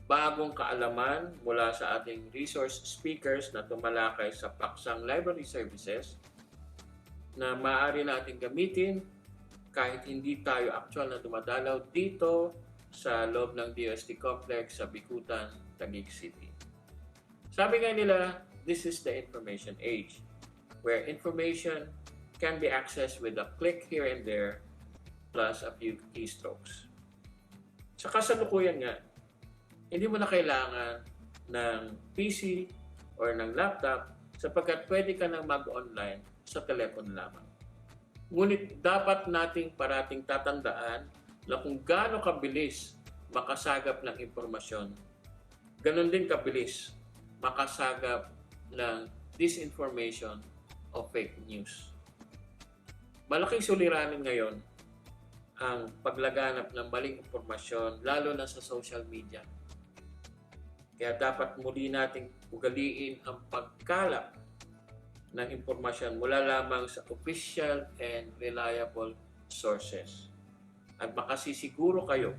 bagong kaalaman mula sa ating resource speakers na tumalakay sa paksang library services na maaari natin gamitin kahit hindi tayo actual na dumadalaw dito sa loob ng DOST Complex sa Bikutan, Taguig City. Sabi nga nila, this is the information age, where information can be accessed with a click here and there, plus a few keystrokes. Sa kasalukuyan nga, hindi mo na kailangan ng PC or ng laptop sapagkat pwede ka nang mag-online sa telepono lamang. Ngunit dapat nating parating tatandaan na kung gaano kabilis makasagap ng impormasyon, ganon din kabilis makasagap ng disinformation o fake news. Malaking suliranin ngayon ang paglaganap ng maling impormasyon, lalo na sa social media. Kaya dapat muli nating ugaliin ang pagkalap ng impormasyon mula lamang sa official and reliable sources. At makasisiguro kayo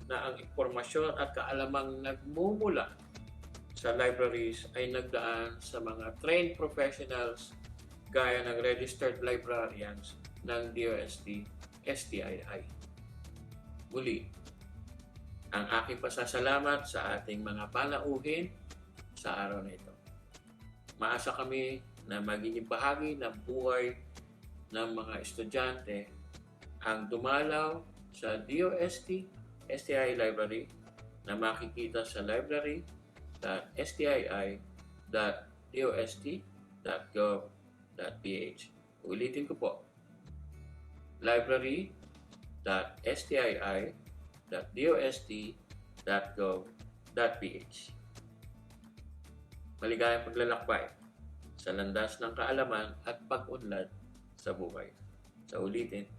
na ang impormasyon at kaalamang nagmumula sa libraries ay nagdaan sa mga trained professionals gaya ng registered librarians ng DOST-STII. Muli, ang aking pasasalamat sa ating mga panauhin sa araw na ito. Maasa kami na magiging bahagi ng buhay ng mga estudyante ang dumalaw sa DOST-STII Library na makikita sa library.stii.dost.gov.ph. Ulitin ko po, library.stii.dost.gov.ph. Maligayang paglalakbay sa landas ng kaalaman at pag-unlad sa buhay. Sa ulitin,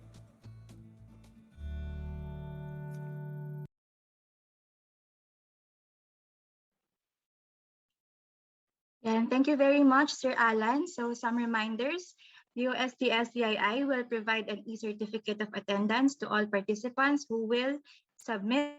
And thank you very much, Sir Alan. So some reminders. DOST-STII will provide an e-certificate of attendance to all participants who will submit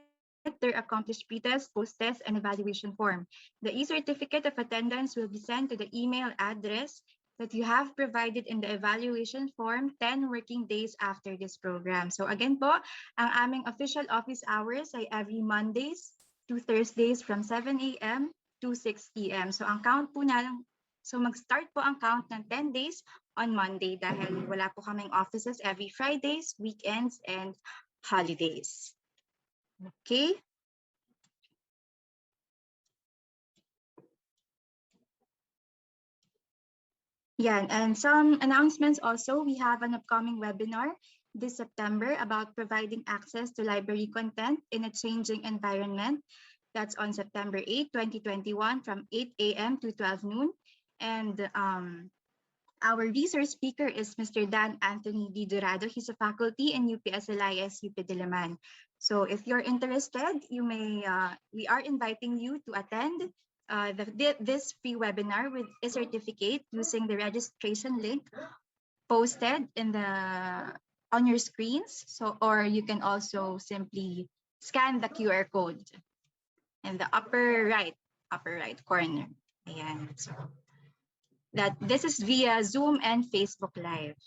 their accomplished pretest, post-test, and evaluation form. The e-certificate of attendance will be sent to the email address that you have provided in the evaluation form 10 working days after this program. So again po, ang aming official office hours ay every Mondays to Thursdays from 7 a.m. to 6 p.m. So ang count po mag-start po ang count ng 10 days on Monday dahil wala po kaming offices every Fridays, weekends, and holidays. Okay? Yeah, and some announcements also. We have an upcoming webinar this September about providing access to library content in a changing environment. That's on September 8, 2021 from 8 a.m. to 12 noon. And our resource speaker is Mr. Dan Anthony Di Dorado. He's a faculty in UPSLIS UP Diliman. So if you're interested, you may we are inviting you to attend this free webinar with a certificate using the registration link posted in on your screens. So or you can also simply scan the QR code in the upper right corner. Ayan. So that this is via Zoom and Facebook Live.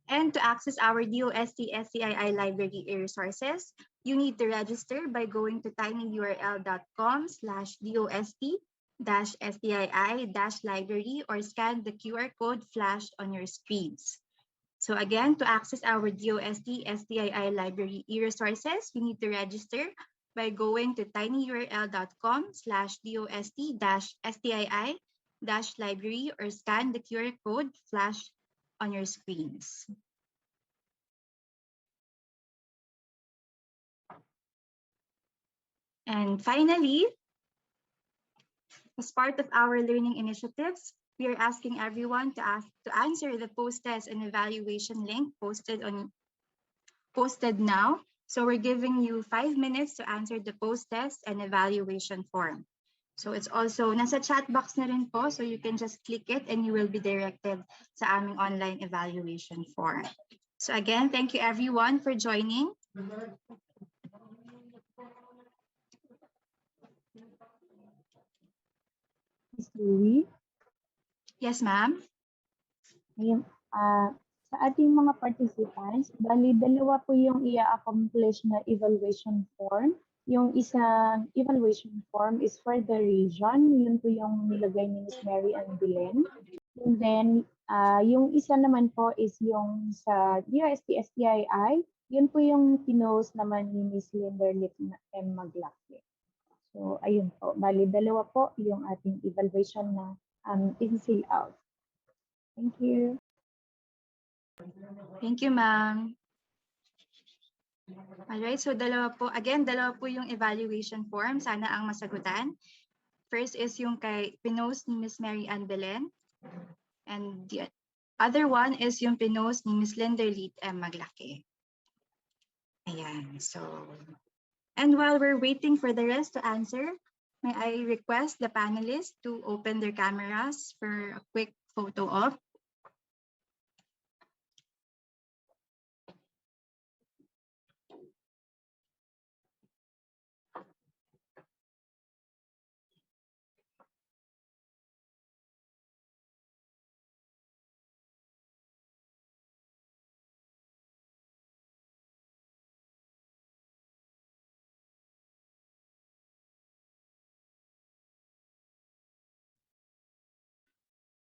And to access our DOST-STII library resources, you need to register by going to tinyurl.com/DOST-STII-library or scan the QR code flashed on your screens. So again, to access our DOST-STII library e-resources, you need to register by going to tinyurl.com/DOST-STII-library or scan the QR code flashed on your screens. And finally, as part of our learning initiatives, we are asking everyone to answer the post-test and evaluation link posted now. So we're giving you 5 minutes to answer the post-test and evaluation form. So it's also nasa chat box na rin po, so you can just click it and you will be directed sa aming online evaluation form. So again, thank you everyone for joining. Miss Louie? Yes, ma'am. Ayun, sa ating mga participants, bali dalawa po yung i-accomplish na evaluation form. Yung isang evaluation form is for the region. Yun po yung nilagay ni Ms. Mary Ann Bilen. And then, yung isa naman po is yung sa DOST-STII Yun po yung pinost naman ni Miss Linderlit M. Maglaki. So, ayun po. Bali, dalawa po yung ating evaluation na i-fill out. Thank you. Thank you, ma'am. Alright, so dalawa po yung evaluation form. Sana ang masagutan. First is yung kay pinost ni Miss Mary Ann Belen. And the other one is yung pinost ni Miss Linderlit M. Maglaki. Ayan, so. And while we're waiting for the rest to answer, may I request the panelists to open their cameras for a quick photo op.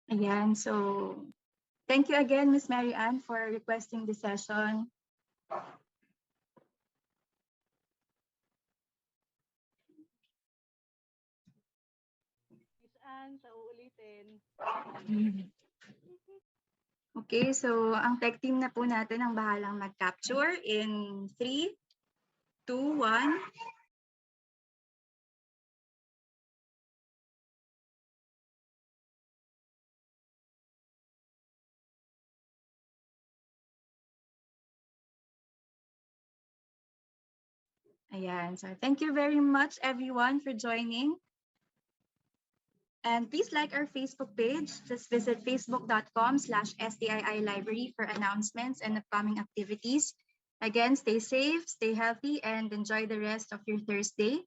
Ayan, so thank you again, Ms. Mary Ann, for requesting the session. Miss Ann, sa uulitin. Okay, so ang tech team na po natin ang bahalang mag-capture in 3, 2, 1. Ayan, so thank you very much everyone for joining. And please like our Facebook page. Just visit facebook.com/STII library for announcements and upcoming activities. Again, stay safe, stay healthy, and enjoy the rest of your Thursday.